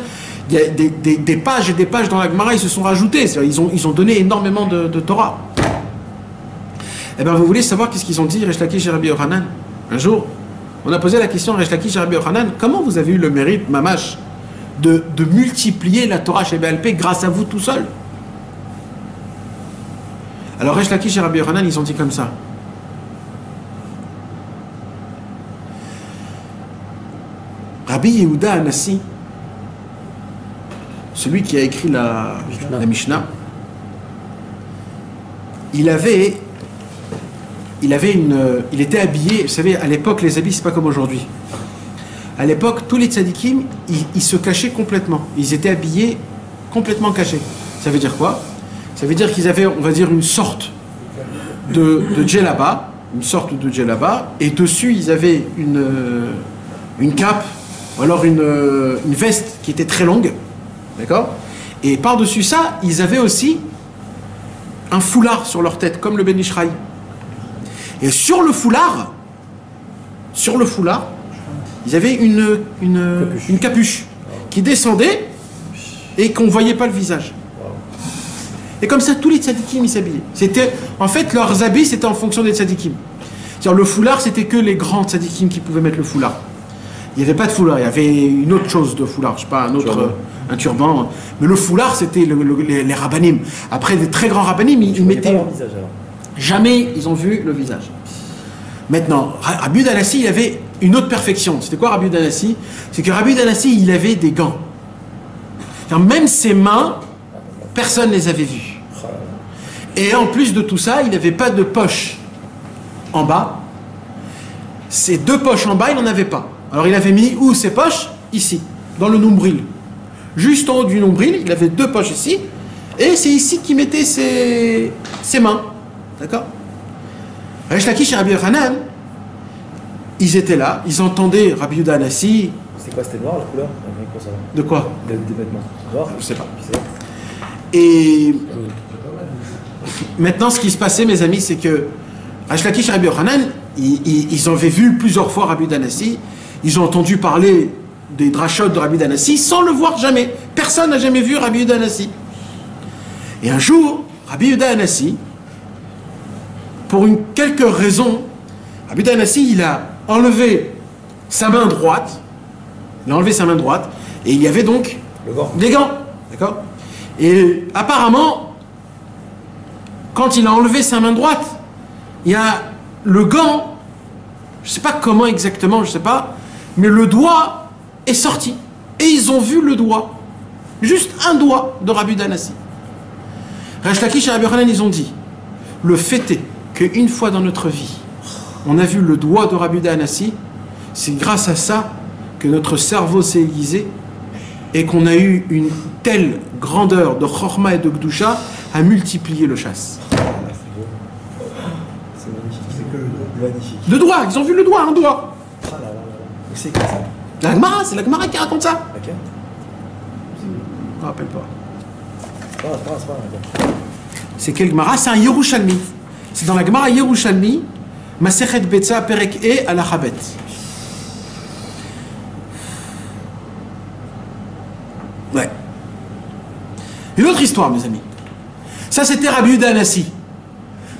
il y a des pages et des pages dans la Gemara, ils se sont rajoutés. Ils ont donné énormément de Torah. Eh bien, vous voulez savoir qu'est-ce qu'ils ont dit, Resh Lakish et Rabbi Yochanan? Un jour, on a posé la question à Resh Lakish et Rabbi Yochanan, comment vous avez eu le mérite, Mamash, de multiplier la Torah chez BLP grâce à vous tout seul? Alors Resh Lakish et Rabbi Yochanan, ils ont dit comme ça. Rabbi Yehuda Anassi, celui qui a écrit la Mishnah, il était habillé, vous savez, à l'époque, les habits, c'est pas comme aujourd'hui. À l'époque, tous les tzadikim, ils se cachaient complètement. Ils étaient habillés complètement cachés. Ça veut dire quoi? Ça veut dire qu'ils avaient, on va dire, une sorte de djellaba, et dessus, ils avaient une cape, ou alors une veste qui était très longue, d'accord? Et par-dessus ça, ils avaient aussi un foulard sur leur tête, comme le Ben Ishraï. Et sur le foulard, ils avaient une capuche qui descendait et qu'on ne voyait pas le visage. Et comme ça, tous les tzadikim, ils s'habillaient. C'était, en fait, leurs habits, c'était en fonction des tzadikim. C'est-à-dire, le foulard, c'était que les grands tzadikim qui pouvaient mettre le foulard. Il n'y avait pas de foulard, il y avait une autre chose de foulard, je sais pas, un turban. Mais le foulard, c'était les rabbanim. Après, des très grands rabbanim, ils mettaient... Jamais ils ont vu le visage. Maintenant, Rabbi Danassi, il avait une autre perfection. C'était quoi Rabbi Danassi? C'est que Rabbi Danassi, il avait des gants. Même ses mains, personne ne les avait vues. Et en plus de tout ça, il n'avait pas de poche en bas. Ces deux poches en bas, il n'en avait pas. Alors il avait mis où ses poches? Ici, dans le nombril. Juste en haut du nombril, il avait deux poches ici. Et c'est ici qu'il mettait ses mains. D'accord? Resh Lakish et Rabbi Yochanan, ils étaient là, ils entendaient Rabbi Yehuda Hanassi. C'est quoi, c'était noir la couleur? De quoi? Des vêtements. Noir? Je sais pas. Et maintenant, ce qui se passait, mes amis, c'est que Resh Lakish et Rabbi Yochanan, ils avaient vu plusieurs fois Rabbi Yehuda Hanassi, ils ont entendu parler des drachot de Rabbi Yehuda Hanassi sans le voir jamais. Personne n'a jamais vu Rabbi Yehuda Hanassi. Et un jour, Rabbi Yehuda Hanassi, pour quelque raison, Rabbi Yehuda Hanassi, il a enlevé sa main droite. Il a enlevé sa main droite. Et il y avait donc des gants. D'accord? Et apparemment, quand il a enlevé sa main droite, il y a le gant, je ne sais pas comment exactement, je ne sais pas, mais le doigt est sorti. Et ils ont vu le doigt. Juste un doigt de Rabbi Yehuda Hanassi. Resh Lakish et Rabbi Yochanan, ils ont dit, le fait est qu'une fois dans notre vie, on a vu le doigt de Rabbi Yehuda Hanassi, c'est grâce à ça que notre cerveau s'est aiguisé et qu'on a eu une telle grandeur de Chorma et de Gdusha à multiplier le chasse. C'est magnifique. C'est que le doigt. Magnifique. Le doigt, ils ont vu le doigt, un doigt. Ah là là là. C'est quoi ça? La Gemara, c'est la Gemara qui raconte ça. Ok. Je ne me rappelle pas. C'est pas. C'est quel Gemara? C'est un Yerushalmi. C'est dans la Gemara Yerushalmi, Masechet Betza Perek E à la Chabet. Ouais. Une autre histoire, mes amis. Ça, c'était Rabbi Yehuda Hanassi.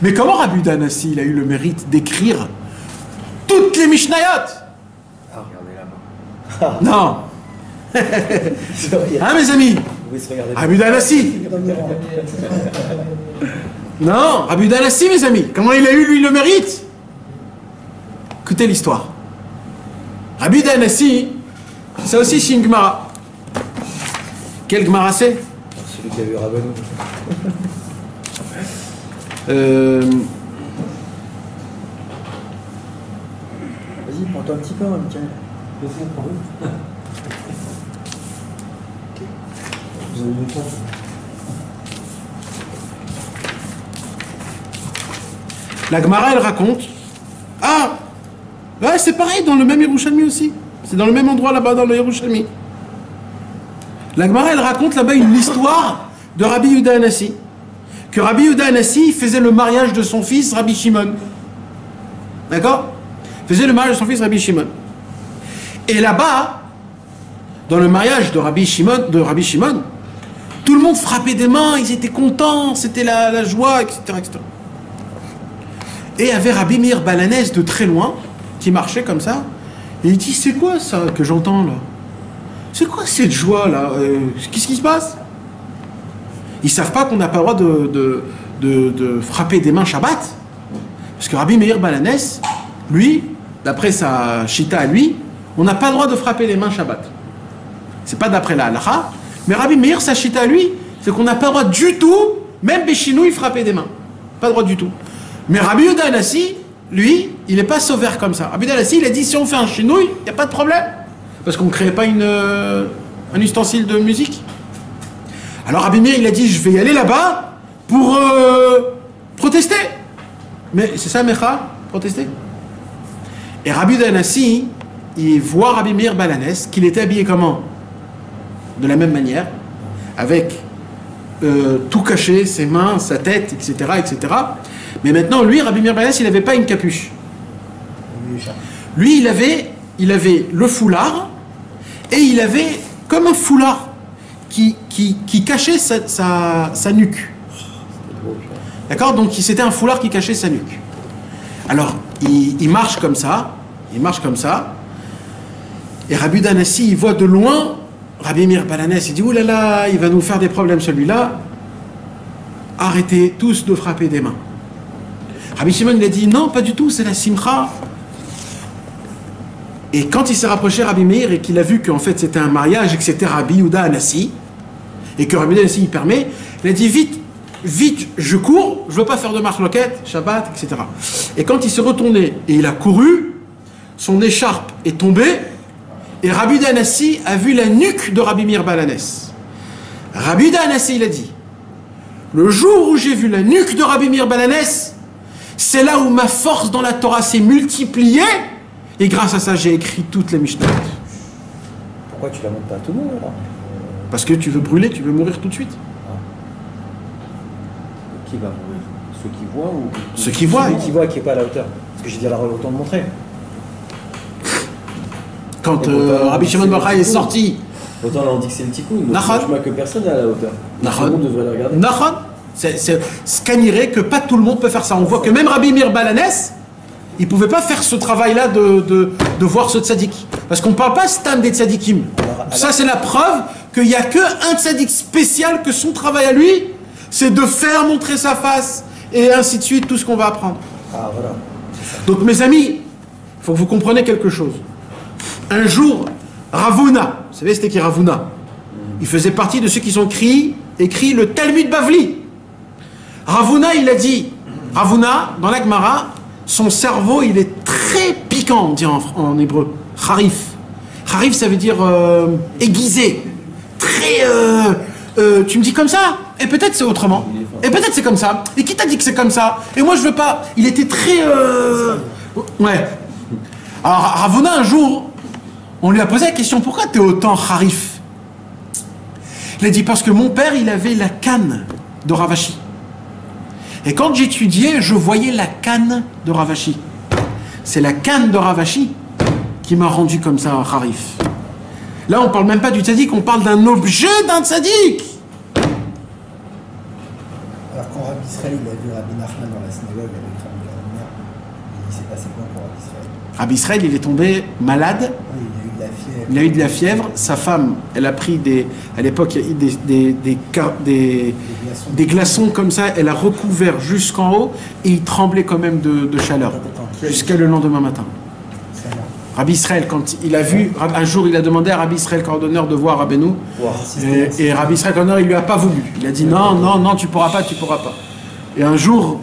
Mais comment Rabbi Yehuda Hanassi, il a eu le mérite d'écrire toutes les Mishnayot? Ah, regardez là-bas. Non. Hein, mes amis? Oui, se regarder. Rabbi Yehuda Hanassi. Non, Rabbi Yehuda Hanassi, mes amis. Comment il a eu, lui, le mérite? Écoutez l'histoire. Rabbi Yehuda Hanassi, ça aussi, c'est une Gemara. Quelle Gemara c'est? Celui qui a vu Rabbanou. Vas-y, prends-toi un petit peu, hein, Michael. Vous avez une temps. La Gemara, elle raconte. Ah, ouais, c'est pareil dans le même Yerushalmi aussi. C'est dans le même endroit là-bas, dans le Yerushalmi. La Gemara, elle raconte là-bas une histoire de Rabbi Yehuda Hanassi. Que Rabbi Yehuda Hanassi faisait le mariage de son fils, Rabbi Shimon. D'accord? Faisait le mariage de son fils, Rabbi Shimon. Et là-bas, dans le mariage de Rabbi Shimon, tout le monde frappait des mains, ils étaient contents, c'était la joie, etc., etc. Et il y avait Rabbi Meir Balanès de très loin, qui marchait comme ça, et il dit, c'est quoi ça que j'entends là? C'est quoi cette joie là? Qu'est-ce qui se passe? Ils savent pas qu'on n'a pas le droit de frapper des mains Shabbat. Parce que Rabbi Meir Balanès, lui, d'après sa chita à lui, on n'a pas le droit de frapper les mains Shabbat. C'est pas d'après la halakha, mais Rabbi Meir, sa chita à lui, c'est qu'on n'a pas le droit du tout, même Béchinou, il frappait des mains. Pas le droit du tout. Mais Rabbi Yehuda Hanassi, lui, il n'est pas sauvère comme ça. Rabbi Yehuda Hanassi, il a dit, si on fait un chinouille, il n'y a pas de problème. Parce qu'on ne créait pas un ustensile de musique. Alors Rabbi Meir, il a dit, je vais y aller là-bas pour protester. Mais c'est ça, Mecha, protester. Et Rabbi Yehuda Hanassi, il voit Rabbi Meir Balanès, qu'il était habillé comment? De la même manière, avec tout caché, ses mains, sa tête, etc., etc. Mais maintenant, lui, Rabbi Meir Balanès, il n'avait pas une capuche. Lui, il avait le foulard, et il avait comme un foulard qui cachait sa nuque. D'accord? Donc c'était un foulard qui cachait sa nuque. Alors, il marche comme ça, et Rabbi Danassi, il voit de loin Rabbi Meir Balanès, il dit, ouh là là, il va nous faire des problèmes celui-là, arrêtez tous de frapper des mains. Rabbi Shimon, il a dit, non, pas du tout, c'est la simcha. Et quand il s'est rapproché Rabbi Meir et qu'il a vu qu'en fait c'était un mariage et que c'était Rabbi Yehuda Anassi, et que Rabbi Anassi il permet, il a dit, vite, vite, je cours, je veux pas faire de marche loquette, Shabbat, etc. Et quand il s'est retourné et il a couru, son écharpe est tombée et Rabbi Danassi a vu la nuque de Rabbi Meir Balanès. Rabbi Danassi, il a dit, le jour où j'ai vu la nuque de Rabbi Meir Balanès, c'est là où ma force dans la Torah s'est multipliée et grâce à ça j'ai écrit toutes les Mishnah. Pourquoi tu la montes pas à tout le monde alors? Parce que tu veux brûler, tu veux mourir tout de suite. Qui va mourir? Ceux qui voient ou... Ceux qui voient. Celui qui voit qui n'est pas à la hauteur. Parce que j'ai dit à la autant de montrer. Quand Rabbi Shimon Bar Yochai est sorti. Autant là on dit que c'est le tikkun, donc Nachon. franchement que personne n'est à la hauteur. Tout le monde devrait le regarder. Nachon. C'est scanirait que pas tout le monde peut faire ça. On voit que même Rabbi Meir Balanès, il ne pouvait pas faire ce travail-là de voir ce tzaddik. Parce qu'on ne parle pas stam des tzaddikim. Ça c'est la preuve qu'il n'y a qu'un tzaddik spécial, que son travail à lui, c'est de faire montrer sa face, et ainsi de suite, tout ce qu'on va apprendre. Ah voilà. Donc mes amis, il faut que vous compreniez quelque chose. Un jour, Ravuna, vous savez c'était qui Ravuna? Il faisait partie de ceux qui ont écrit le Talmud Bavli. Ravuna, il a dit, Ravuna, dans la Gemara, son cerveau, il est très piquant, on dit en hébreu. Harif. Harif, ça veut dire aiguisé. Très... tu me dis comme ça? Et peut-être c'est autrement. Et peut-être c'est comme ça. Et qui t'a dit que c'est comme ça? Et moi je veux pas. Il était très... Ouais. Alors Ravuna, un jour, on lui a posé la question, pourquoi t'es autant harif? Il a dit, parce que mon père, il avait la canne de Ravashi. Et quand j'étudiais, je voyais la canne de Ravashi. C'est la canne de Ravashi qui m'a rendu comme ça, harif. Là, on parle même pas du tzaddik, on parle d'un objet d'un tzaddik. Alors quand Rabbi Israël il a vu Rabbi Nachman dans la synagogue avec Rabbi Meir, il s'est passé quoi pour Rabbi Israël? Rabbi Israël, il est tombé malade. Oui, il a eu de la fièvre. Il a eu de la fièvre. Sa femme, elle a pris à l'époque, il y a eu des glaçons comme ça. Elle a recouvert jusqu'en haut et il tremblait quand même de chaleur jusqu'à le lendemain matin. Rabbi Israël, quand il a vu, un jour il a demandé à Rabbi Israël Cordonneur de voir Rabbeinu, et Rabbi Israël Cordonneur il lui a pas voulu. Il a dit non, tu pourras pas. Et un jour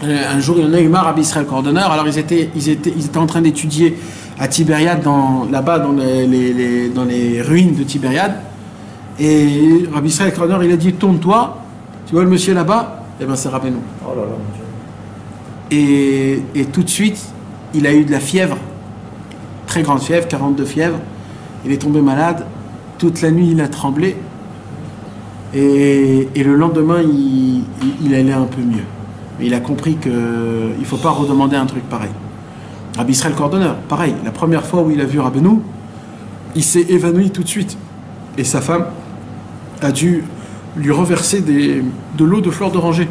il en a eu marre, Rabbi Israël Cordonneur. Alors ils étaient en train d'étudier à Tibériade, là-bas dans les ruines de Tibériade. Et Rabbi Israël Cordonneur il a dit, tourne-toi, tu vois le monsieur là-bas? Eh bien c'est Rabbeinu. Oh là là, mon Dieu. Et tout de suite il a eu de la fièvre. Très grande fièvre, 42 fièvres. Il est tombé malade. Toute la nuit, il a tremblé. Et le lendemain, il allait un peu mieux. Mais il a compris qu'il ne faut pas redemander un truc pareil. Rabbi Israël Cordonneur, pareil. La première fois où il a vu Rabbeinu, il s'est évanoui tout de suite. Et sa femme a dû lui reverser de l'eau de fleurs d'oranger.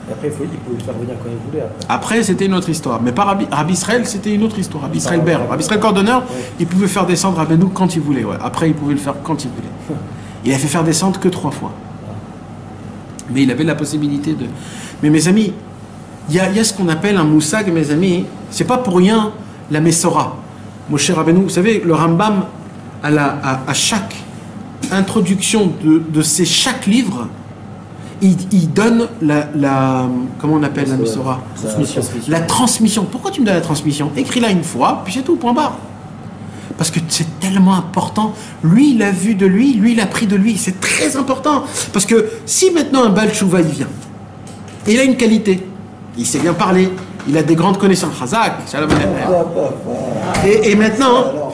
Et après, il pouvait le faire venir quand il voulait. Après, c'était une autre histoire. Mais pas Rabbi Israël, c'était une autre histoire. Rabbi Israël Ber. Rabbi Israël Cordonneur, il pouvait faire descendre Rabbeinu quand il voulait. Ouais. Après, il pouvait le faire quand il voulait. Il a fait faire descendre que 3 fois. Mais il avait la possibilité de... Mais mes amis, il y a ce qu'on appelle un moussag, mes amis. C'est pas pour rien la Messora. Moshe Rabbeinu, vous savez, le Rambam, à chaque introduction de chaque livre, il donne comment on appelle la Messora? La transmission. Pourquoi tu me donnes la transmission? Écris-la une fois, puis c'est tout, point barre. Parce que c'est tellement important. Lui, il a vu de lui il a pris de lui. C'est très important. Parce que si maintenant un Baal Tshuva, il vient, et il a une qualité, il sait bien parler, il a des grandes connaissances. Chazak, shalom aleichem. Et maintenant,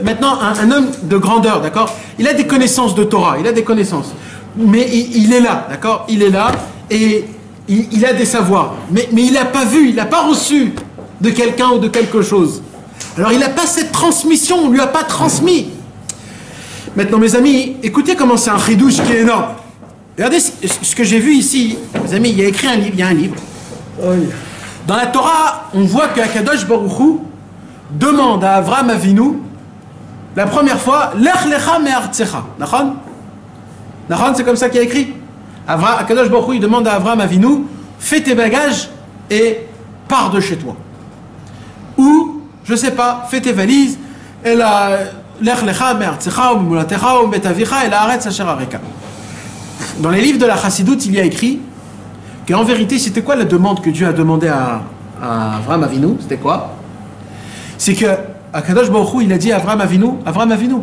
maintenant un homme de grandeur, d'accord, il a des connaissances de Torah, il a des connaissances. Mais il est là, d'accord? Il est là et il a des savoirs. Mais il n'a pas vu, il n'a pas reçu de quelqu'un ou de quelque chose. Alors il n'a pas cette transmission, on ne lui a pas transmis. Maintenant mes amis, écoutez comment c'est un chidouche qui est énorme. Regardez ce que j'ai vu ici, mes amis, il y a écrit un livre, il y a un livre. Dans la Torah, on voit qu'Akadosh Baruch Hu demande à Avraham Avinu, la première fois, Lech lecha me'artzecha. Nachon? Nachon, c'est comme ça qu'il y a écrit. Akadosh Baruch Hu, il demande à Avraham Avinu, fais tes bagages et pars de chez toi. Ou, je sais pas, fais tes valises, et la Lech lecha me'artzecha, ou mulatecha, ou betavicha, et la aretz asher areka. Dans les livres de la Chassidoute, il y a écrit qu'en vérité, c'était quoi la demande que Dieu a demandé à Avraham Avinu? C'était quoi? C'est que Akadosh Baruch Hu, il a dit à Avraham Avinu,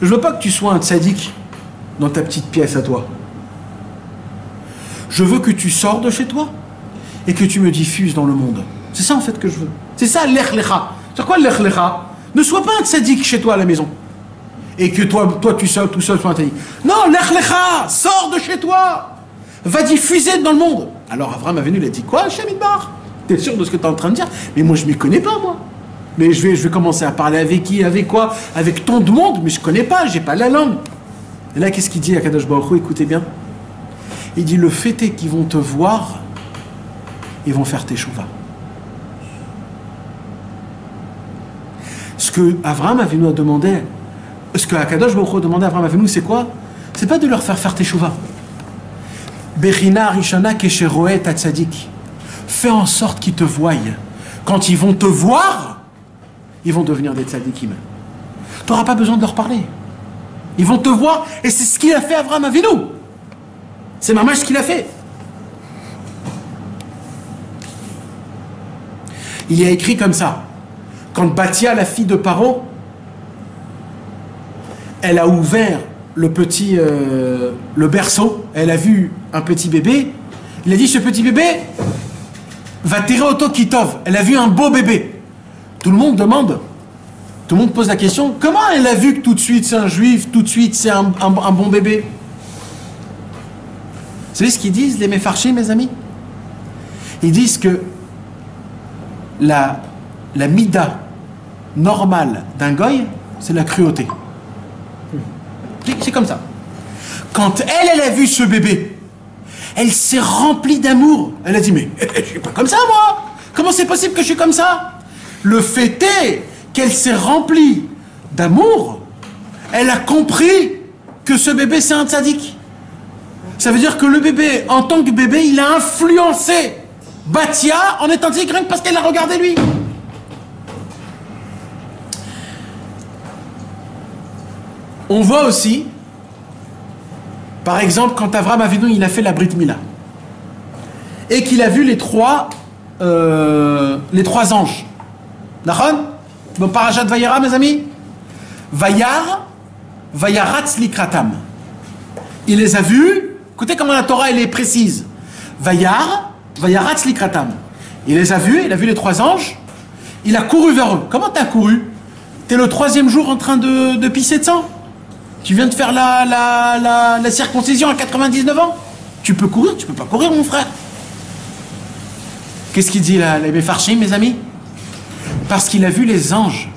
je veux pas que tu sois un tzaddik dans ta petite pièce à toi. Je veux que tu sors de chez toi et que tu me diffuses dans le monde. C'est ça en fait que je veux. C'est ça l'ech lecha. C'est quoi l'ech lecha? Ne sois pas un tzaddik chez toi à la maison. Et que toi tu sois tout seul sois un tzaddik. Non, l'ech lecha, sors de chez toi. Va diffuser dans le monde. Alors Avraham Avinu, il a dit quoi, Shemidbar? T'es sûr de ce que tu es en train de dire? Mais moi je m'y connais pas, moi. Mais je vais commencer à parler avec qui, avec quoi? Avec tant de monde, mais je connais pas, j'ai pas la langue. Et là, qu'est-ce qu'il dit à Kadosh Baruch Hu? Écoutez bien. Il dit, le fait est qu'ils vont te voir, ils vont faire tes chouvas. Ce que Avraham Avinu a demandé, ce que Kadosh Baruch Hu a demandé à Avraham Avinu, c'est quoi? C'est pas de leur faire tes chouvas. Bechina Rishana Kesheroet Atzadik. Fais en sorte qu'ils te voient. Quand ils vont te voir, ils vont devenir des tzadikim. Tu n'auras pas besoin de leur parler. Ils vont te voir, et c'est ce qu'il a fait Avraham Avinu. C'est mamach ce qu'il a fait. Il y a écrit comme ça. Quand Bathia, la fille de Paro, elle a ouvert le berceau, elle a vu un petit bébé, il a dit, ce petit bébé va tirer auto kitov. Elle a vu un beau bébé. Tout le monde demande, tout le monde pose la question, comment elle a vu que tout de suite c'est un juif, tout de suite c'est un bon bébé? Vous savez ce qu'ils disent, les méfarchés, mes amis? Ils disent que la mida normale d'un goy, c'est la cruauté. C'est comme ça. Quand elle a vu ce bébé, elle s'est remplie d'amour. Elle a dit, mais je suis pas comme ça, moi. Comment c'est possible que je suis comme ça? Le fait est qu'elle s'est remplie d'amour. Elle a compris que ce bébé, c'est un tzaddik. Ça veut dire que le bébé, en tant que bébé, il a influencé Bathia en étant tzaddik rien que parce qu'elle l'a regardé lui. On voit aussi, par exemple, quand Avraham Avinu il a fait la Brit Mila et qu'il a vu les trois anges. Nachon? Bon, Parashat Vayera, mes amis. Vayaratz likratam. Il les a vus. Écoutez comment la Torah elle est précise. Vayaratz likratam. Il les a vus. Il a vu les trois anges. Il a couru vers eux. Comment t'as couru? T'es le 3e jour en train de pisser de sang. Tu viens de faire la circoncision à 99 ans. Tu peux courir, tu peux pas courir, mon frère. Qu'est-ce qu'il dit là, les Mefarshim, mes amis? Parce qu'il a vu les anges.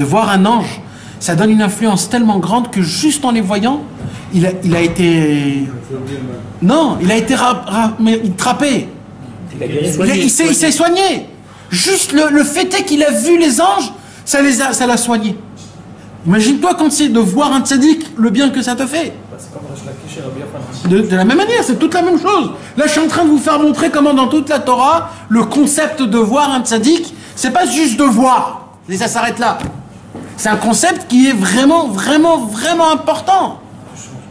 De voir un ange, ça donne une influence tellement grande que juste en les voyant, il a été... Non, il a été trappé. Il s'est soigné. Juste le fait est qu'il a vu les anges, ça l'a soigné. Imagine-toi quand c'est de voir un tzaddik, le bien que ça te fait. De la même manière, c'est toute la même chose. Là, je suis en train de vous faire montrer comment dans toute la Torah, le concept de voir un tzaddik, c'est pas juste de voir. Et ça s'arrête là. C'est un concept qui est vraiment, vraiment, vraiment important.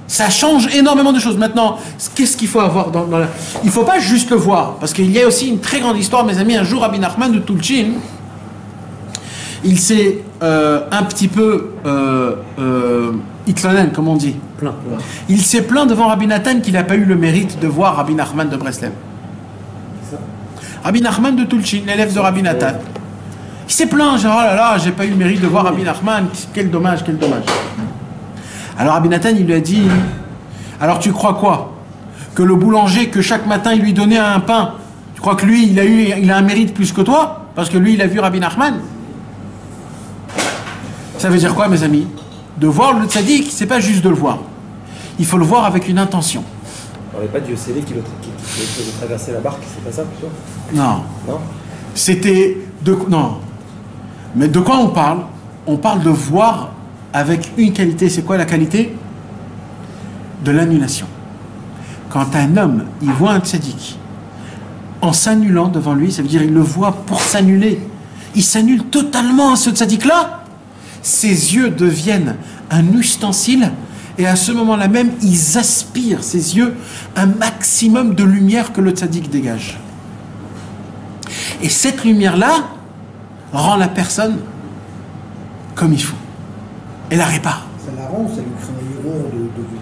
Ça change énormément de choses. Maintenant, qu'est-ce qu'il faut avoir dans la... Il ne faut pas juste le voir. Parce qu'il y a aussi une très grande histoire, mes amis. Un jour, Rabbi Nachman de Tulchin, il s'est un petit peu Hitlonen, comme on dit. Il s'est plaint devant Rabbi Nathan qu'il n'a pas eu le mérite de voir Rabbi Nachman de Breslev. Rabbi Nachman de Tulchin, l'élève de Rabbi Nathan. Il s'est plaint, genre, oh là là, j'ai pas eu le mérite de voir Rabbi Nachman, quel dommage, quel dommage. Alors Rabbi Nathan, il lui a dit, alors tu crois quoi? Que le boulanger, que chaque matin il lui donnait un pain, tu crois que lui, il a un mérite plus que toi? Parce que lui, il a vu Rabbi Nachman. Ça veut dire quoi, mes amis? De voir le tzaddik, c'est pas juste de le voir. Il faut le voir avec une intention. On n'avait pas Dieu scellé qui faisait traverser la barque, c'est pas ça plutôt? Non. Non. C'était de... Non. Mais de quoi on parle? On parle de voir avec une qualité. C'est quoi la qualité? De l'annulation. Quand un homme, il voit un tzaddik, en s'annulant devant lui, ça veut dire il le voit pour s'annuler. Il s'annule totalement à ce tzaddik-là. Ses yeux deviennent un ustensile et à ce moment-là même, ils aspirent, ses yeux, un maximum de lumière que le tzaddik dégage. Et cette lumière-là rend la personne comme il faut. Elle la répare. Ça la rend ou ça lui crée une erreur de venir?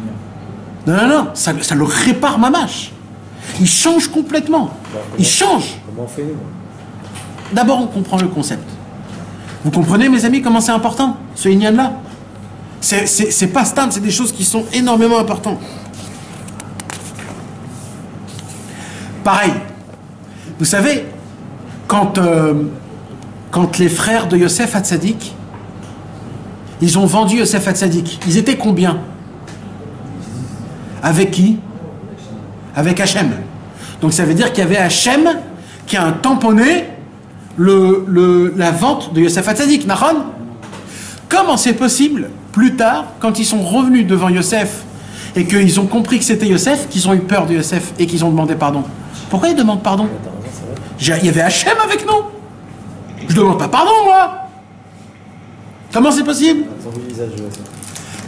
Non, non, non, ça le répare mamache. Il change complètement. Il change. Comment on fait nous? D'abord, on comprend le concept. Vous comprenez, mes amis, comment c'est important, ce inyan-là? C'est pas stan, c'est des choses qui sont énormément importantes. Pareil. Vous savez, quand les frères de Yosef Hatzadik, ils ont vendu Yosef Hatzadik, ils étaient combien? Avec qui? Avec Hachem. Donc ça veut dire qu'il y avait Hachem qui a tamponné la vente de Yosef Hatzadik, Nahon. Comment c'est possible, plus tard, quand ils sont revenus devant Yosef et qu'ils ont compris que c'était Yosef, qu'ils ont eu peur de Yosef et qu'ils ont demandé pardon? Pourquoi ils demandent pardon? Il y avait Hachem avec nous. Je demande pas pardon, moi. Comment c'est possible?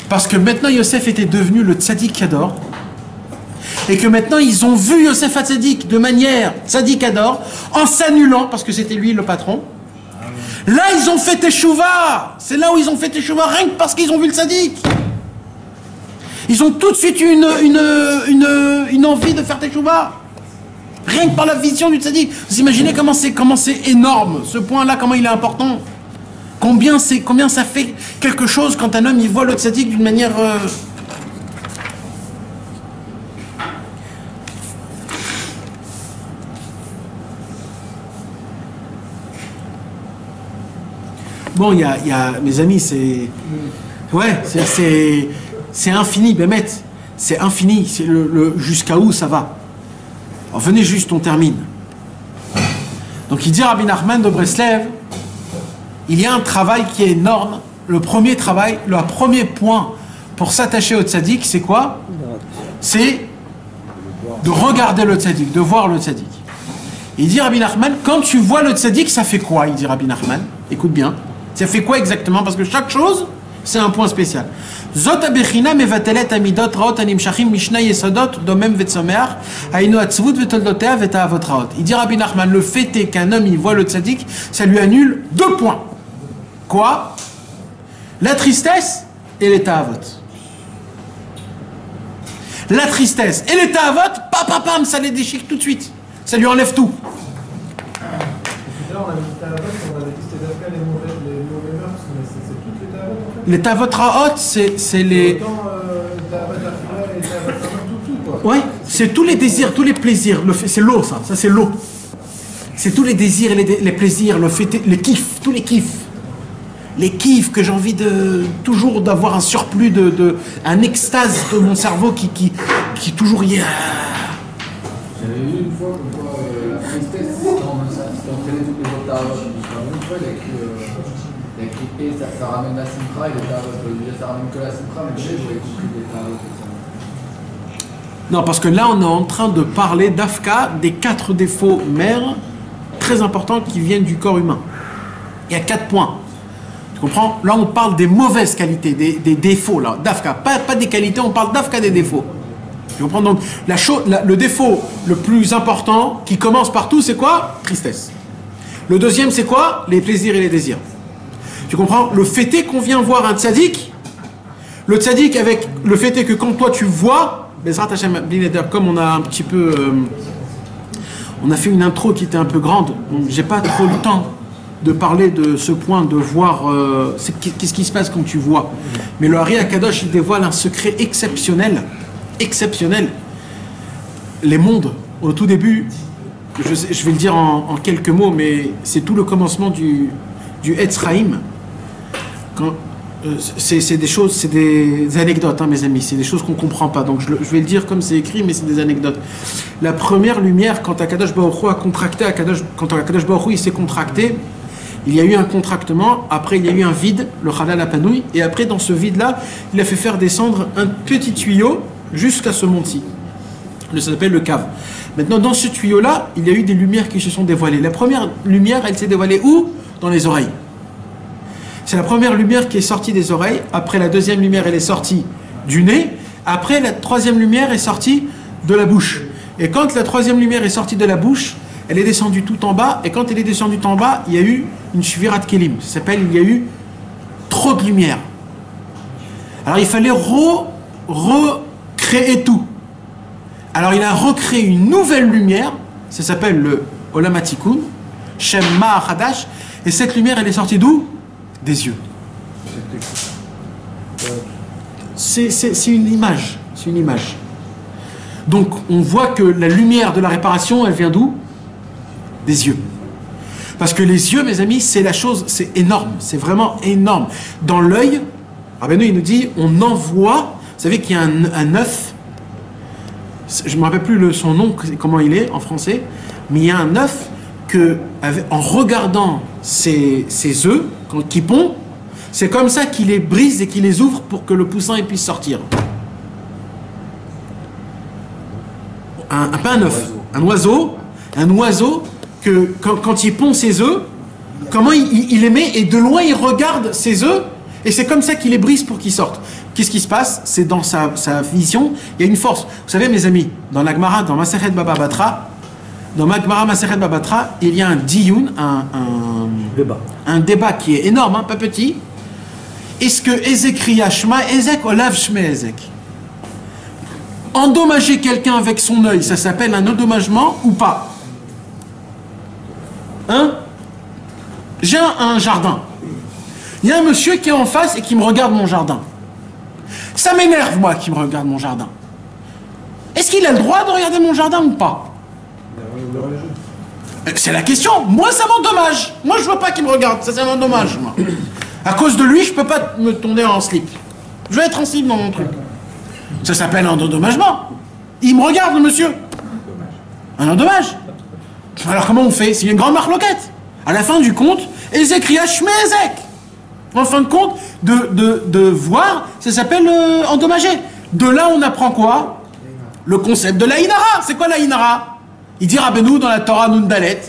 Parce que maintenant Yosef était devenu le tzaddik Kador et que maintenant ils ont vu Yosef Hatzadik de manière tzaddik Kador en s'annulant parce que c'était lui le patron. Là ils ont fait teshuva. C'est là où ils ont fait teshuva rien que parce qu'ils ont vu le tzaddik. Ils ont tout de suite eu une envie de faire teshuva. Rien que par la vision du tzaddik. Vous imaginez comment c'est énorme ce point-là, comment il est important. Combien ça fait quelque chose quand un homme il voit le tzaddik d'une manière Bon, il y a mes amis, c'est... Ouais, c'est infini, Bémet. C'est infini, c'est jusqu'à où ça va. Alors, venez juste, on termine. Donc il dit Rabbi Nachman de Breslev, il y a un travail qui est énorme. Le premier travail, le premier point pour s'attacher au tzaddik, c'est quoi? C'est de regarder le tzaddik, de voir le tzaddik. Il dit Rabbi Nachman, quand tu vois le tzaddik, ça fait quoi? Il dit Rabbi Nachman, écoute bien. Ça fait quoi exactement? Parce que chaque chose, c'est un point spécial. Zot abechina mevatelet amidot raot animshachim mishna yesodot domem vetzomeach hainu atzvut vetoldotea vetaavot raot. Il dit Rabbi Nachman, le fait est qu'un homme il voit le tzaddik, ça lui annule 2 points. Quoi? La tristesse et les taavot. La tristesse et les taavot, pam, ça les déchire tout de suite. Ça lui enlève tout. Là, on avait dit taavot, on avait dit c'était d'après les mauvais mœurs, mais c'est toutes les taavot en fait. Les taavot raot, c'est les... Autant taavot achila et taavot tout quoi. Ouais, c'est tous les désirs, tous les plaisirs. C'est l'eau, ça c'est l'eau. C'est tous les désirs et les plaisirs, les kiffs, tous les kiffs. Les kiffs que j'ai envie toujours d'avoir un surplus un extase de mon cerveau qui toujours y est. J'avais vu une fois la tristesse, c'est entraîner toutes les autres tarots. Une fois, il a écrit ça ramène la simtra et les tarots. Ça ramène que la simtra, mais j'ai compris les tarots. Non, parce que là, on est en train de parler d'Afka, des 4 défauts mères très importants qui viennent du corps humain. Il y a 4 points. Tu comprends? Là, on parle des mauvaises qualités, des défauts, là, d'Afka. Pas des qualités, on parle d'Afka des défauts. Tu comprends? Donc, le défaut le plus important, qui commence par tout, c'est quoi? Tristesse. Le deuxième, c'est quoi? Les plaisirs et les désirs. Tu comprends? Le fait est qu'on vient voir un tzaddik. Le tzaddik, avec le fait est que quand toi tu vois, Bezrat Hashem, comme on a un petit peu... on a fait une intro qui était un peu grande, donc j'ai pas trop le temps de parler de ce point, de voir qu'est-ce qui se passe quand tu vois. Mais le Hari Akadosh, il dévoile un secret exceptionnel. Les mondes, au tout début, je vais le dire en quelques mots, mais c'est tout le commencement du Etz Chaim. Quand c'est des choses, c'est des anecdotes, hein, mes amis, c'est des choses qu'on ne comprend pas. Donc je vais le dire comme c'est écrit, mais c'est des anecdotes. La première lumière, quand Akadosh Baruch Hu a contracté, quand Akadosh Baruch Hu il s'est contracté, il y a eu un contractement, après il y a eu un vide, le Halal Apanouï, et après dans ce vide-là, il a fait faire descendre un petit tuyau jusqu'à ce mont-ci. Ça s'appelle le cave. Maintenant, dans ce tuyau-là, il y a eu des lumières qui se sont dévoilées. La première lumière, elle s'est dévoilée où? Dans les oreilles. C'est la première lumière qui est sortie des oreilles. Après, la deuxième lumière, elle est sortie du nez. Après, la troisième lumière est sortie de la bouche. Et quand la troisième lumière est sortie de la bouche, elle est descendue tout en bas. Et quand elle est descendue tout en bas, il y a eu une shvirat kelim. Ça s'appelle, il y a eu trop de lumière. Alors, il fallait recréer tout. Alors, il a recréé une nouvelle lumière. Ça s'appelle le Olam HaTikun, Shem Ma'ar Hadash. Et cette lumière, elle est sortie d'où? Des yeux. C'est une image. C'est une image. Donc, on voit que la lumière de la réparation, elle vient d'où? Des yeux. Parce que les yeux, mes amis, c'est la chose, c'est énorme. C'est vraiment énorme. Dans l'œil, Rabbeinu, il nous dit, on envoie, vous savez qu'il y a un œuf, je ne me rappelle plus son nom, comment il est en français, mais il y a un œuf que, en regardant ces œufs, qui pondent, c'est comme ça qu'il les brise et qu'il les ouvre pour que le poussin puisse sortir. Pas un œuf, un oiseau que quand il pond ses œufs, comment il les met, et de loin il regarde ses œufs, et c'est comme ça qu'il les brise pour qu'ils sortent. Qu'est-ce qui se passe? C'est dans sa vision, il y a une force. Vous savez, mes amis, dans la Gemara, dans Masechet Baba Batra, il y a un diyun, un débat qui est énorme, hein, pas petit. Est-ce que Ezek Riya Shma Ezek ou Lav Shme Ezek? Endommager quelqu'un avec son œil, ça s'appelle un endommagement ou pas? Hein? J'ai un jardin. Il y a un monsieur qui est en face et qui me regarde mon jardin. Ça m'énerve, moi, qui me regarde mon jardin. Est-ce qu'il a le droit de regarder mon jardin ou pas? C'est la question. Moi, ça m'endommage. Moi, je veux pas qu'il me regarde. Ça m'endommage, moi. À cause de lui, je peux pas me tourner en slip. Je vais être en slip dans mon truc. Ça s'appelle un endommagement. Il me regarde, le monsieur. Un endommage. Alors, comment on fait? C'est une grande marloquette. À la fin du compte, Ezek Riya Shme Ezek. En fin de compte, de voir, ça s'appelle endommager. De là, on apprend quoi? Le concept de la Inara. C'est quoi la Inara? Il dit Rabbeinu dans la Torah Nundalet.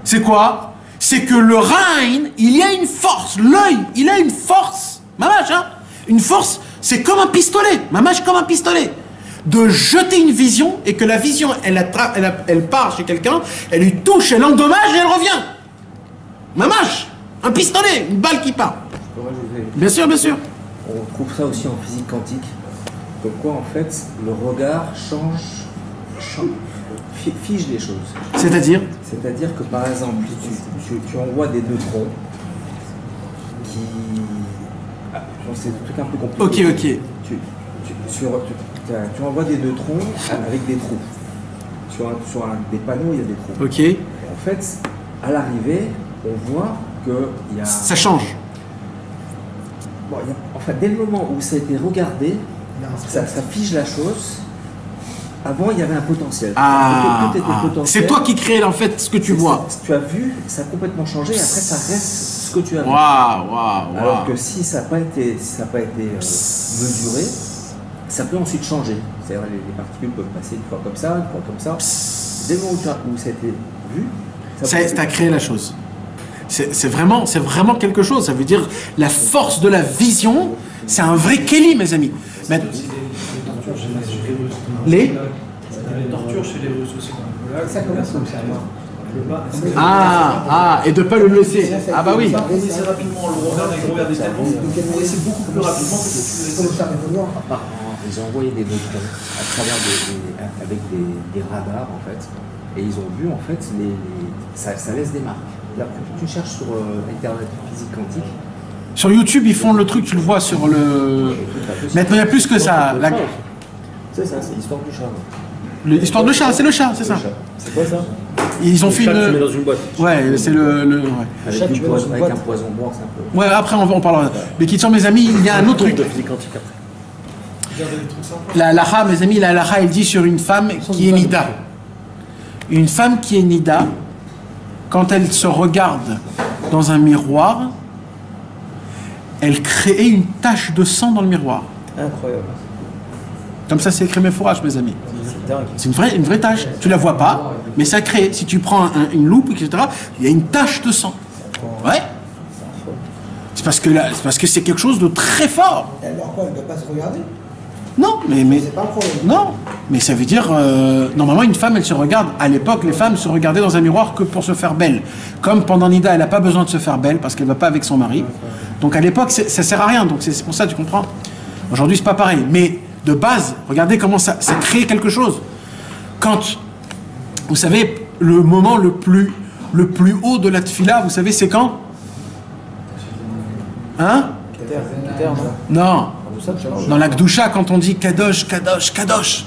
C'est quoi? C'est que le Rain, il y a une force. L'œil, il a une force. Mamash, hein? Une force, c'est comme un pistolet. Mamash, comme un pistolet. De jeter une vision, et que la vision, elle part chez quelqu'un, elle lui touche, elle endommage et elle revient. Mamash, un pistolet, une balle qui part. Bien sûr, bien sûr. On trouve ça aussi en physique quantique. Comme quoi, en fait, le regard fige les choses. C'est-à-dire? C'est-à-dire que, par exemple, tu envoies des neutrons qui... c'est un truc un peu compliqué. Ok. Tu envoies des neutrons avec des trous. Sur des panneaux, il y a des trous. Ok. Et en fait, à l'arrivée, on voit qu'il y a... Ça change. Bon, dès le moment où ça a été regardé, ça fige la chose. Avant, il y avait un potentiel. Ah, tout était potentiel. C'est toi qui crée en fait ce que tu vois. Tu as vu, ça a complètement changé. Après, ça reste ce que tu as vu. Waouh. Alors que si ça n'a pas été, mesuré, ça peut ensuite changer. C'est-à-dire les particules peuvent passer une fois comme ça, une fois comme ça. Dès le moment où ça a été vu, ça a créé la chose. C'est vraiment quelque chose. Ça veut dire la force de la vision. C'est un vrai Kelly, mes amis. Mais... Les tortures chez les Russes aussi. Ça commence comme ça. Et de ne pas le laisser. Ah bah oui. C'est rapidement, le regard des gros des tellement. C'est beaucoup plus rapidement que si tu laisses. Ils ont envoyé des neutrons à travers avec des radars en fait, et ils ont vu en fait ça laisse des marques. Là, tu cherches sur internet physique quantique. Sur YouTube, ils font le truc, tu le vois sur le. Mais il y a plus que ça. C'est ça, c'est l'histoire du chat. L'histoire de chat, c'est le chat, c'est ça. C'est quoi ça? Ils ont fait Tu mets une. dans une boîte. Ouais, c'est le. Ouais. Avec, Chaque un boîte. poison noir, c'est un peu. Ouais, après on parlera. Mais qui sont mes amis, il y a un autre truc. De physique quantique après. Regardez les trucs sympas. La halacha, mes amis, la halacha, il dit sur une femme qui est nida. Une femme qui est nida, quand elle se regarde dans un miroir, elle crée une tache de sang dans le miroir. Incroyable. Comme ça, c'est écrit mes fourrages, mes amis. C'est dingue. C'est une vraie tache. Tu la vois pas, mais ça crée. Si tu prends une loupe, etc., il y a une tache de sang. Ouais. C'est parce que c'est quelque chose de très fort. Et alors quoi, elle ne doit pas se regarder? Non, mais C'est pas un problème. non, mais ça veut dire normalement une femme, elle se regarde. À l'époque, les femmes se regardaient dans un miroir que pour se faire belle. Comme pendant Nida, elle n'a pas besoin de se faire belle parce qu'elle va pas avec son mari. Donc à l'époque, ça sert à rien. Donc c'est pour ça, tu comprends. Aujourd'hui, c'est pas pareil. Mais de base, regardez comment ça crée quelque chose. Quand, vous savez, le moment le plus haut de la tfila, vous savez, c'est quand? Hein? Non. Dans la Gdusha, quand on dit Kadosh, Kadosh, Kadosh,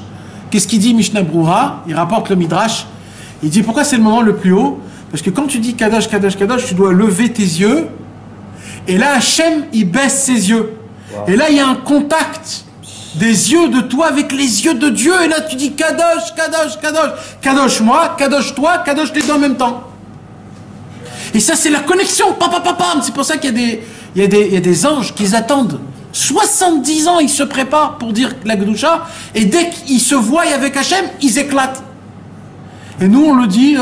qu'est-ce qu'il dit Mishnah Brura? Il rapporte le Midrash. Il dit pourquoi c'est le moment le plus haut? Parce que quand tu dis Kadosh, Kadosh, Kadosh, tu dois lever tes yeux. Et là, Hachem, il baisse ses yeux. Et là, il y a un contact des yeux de toi avec les yeux de Dieu. Et là, tu dis Kadosh, Kadosh, Kadosh. Kadosh moi, Kadosh toi, Kadosh les deux en même temps. Et ça, c'est la connexion. Pam, pam, pam, pam. C'est pour ça qu'il y a des anges qui attendent. 70 ans, ils se préparent pour dire la Gdusha. Et dès qu'ils se voient avec Hachem, ils éclatent. Et nous, on le dit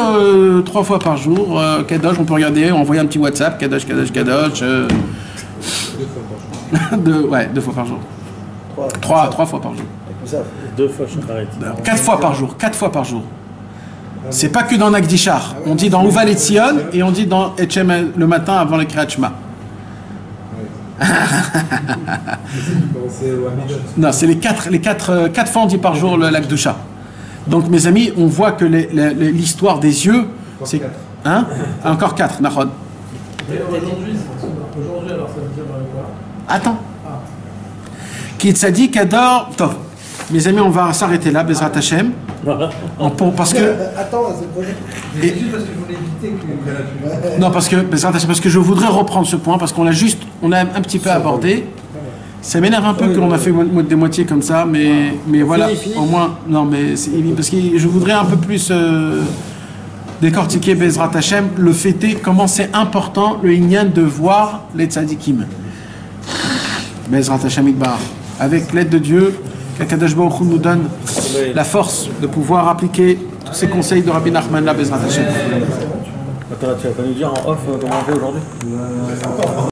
3 fois par jour. Kadosh, on peut regarder, envoyer un petit WhatsApp. Kadosh, Kadosh, Kadosh. 2 fois par jour. 3 fois par jour. 2 fois, je t'arrête. 4 fois par jour. 4 fois par jour. C'est pas que dans Nagdishar. On dit dans Uval et Tzion et on dit dans Etchem le matin avant le Kriyat Shema. Non, c'est les 4 fois on dit par jour la Gdusha. Donc mes amis, on voit que l'histoire des yeux, c'est... Hein? Encore 4, Nahon. Aujourd'hui, alors ça veut dire quoi? Attends. Qui tzadik adore... Tov. Mes amis, on va s'arrêter là, Bezrat Hashem. Parce que... Attends, c'est le projet. C'est juste parce que je voulais éviter que... Non, parce que je voudrais reprendre ce point, parce qu'on a un petit peu abordé. Ça m'énerve un peu que l'on a fait des moitiés comme ça, mais voilà, au moins... Non, mais parce que je voudrais un peu plus décortiquer Bezrat Hashem, le fêter, comment c'est important, le inyan de voir les tzadikim. Bezrat Hashem Idbar. Avec l'aide de Dieu, qu'Akadosh Baruch Hu nous donne la force de pouvoir appliquer tous ces conseils de Rabbi Nachman la Bezrat Hashem. Attends, tu vas pas nous dire en off comment on fait aujourd'hui?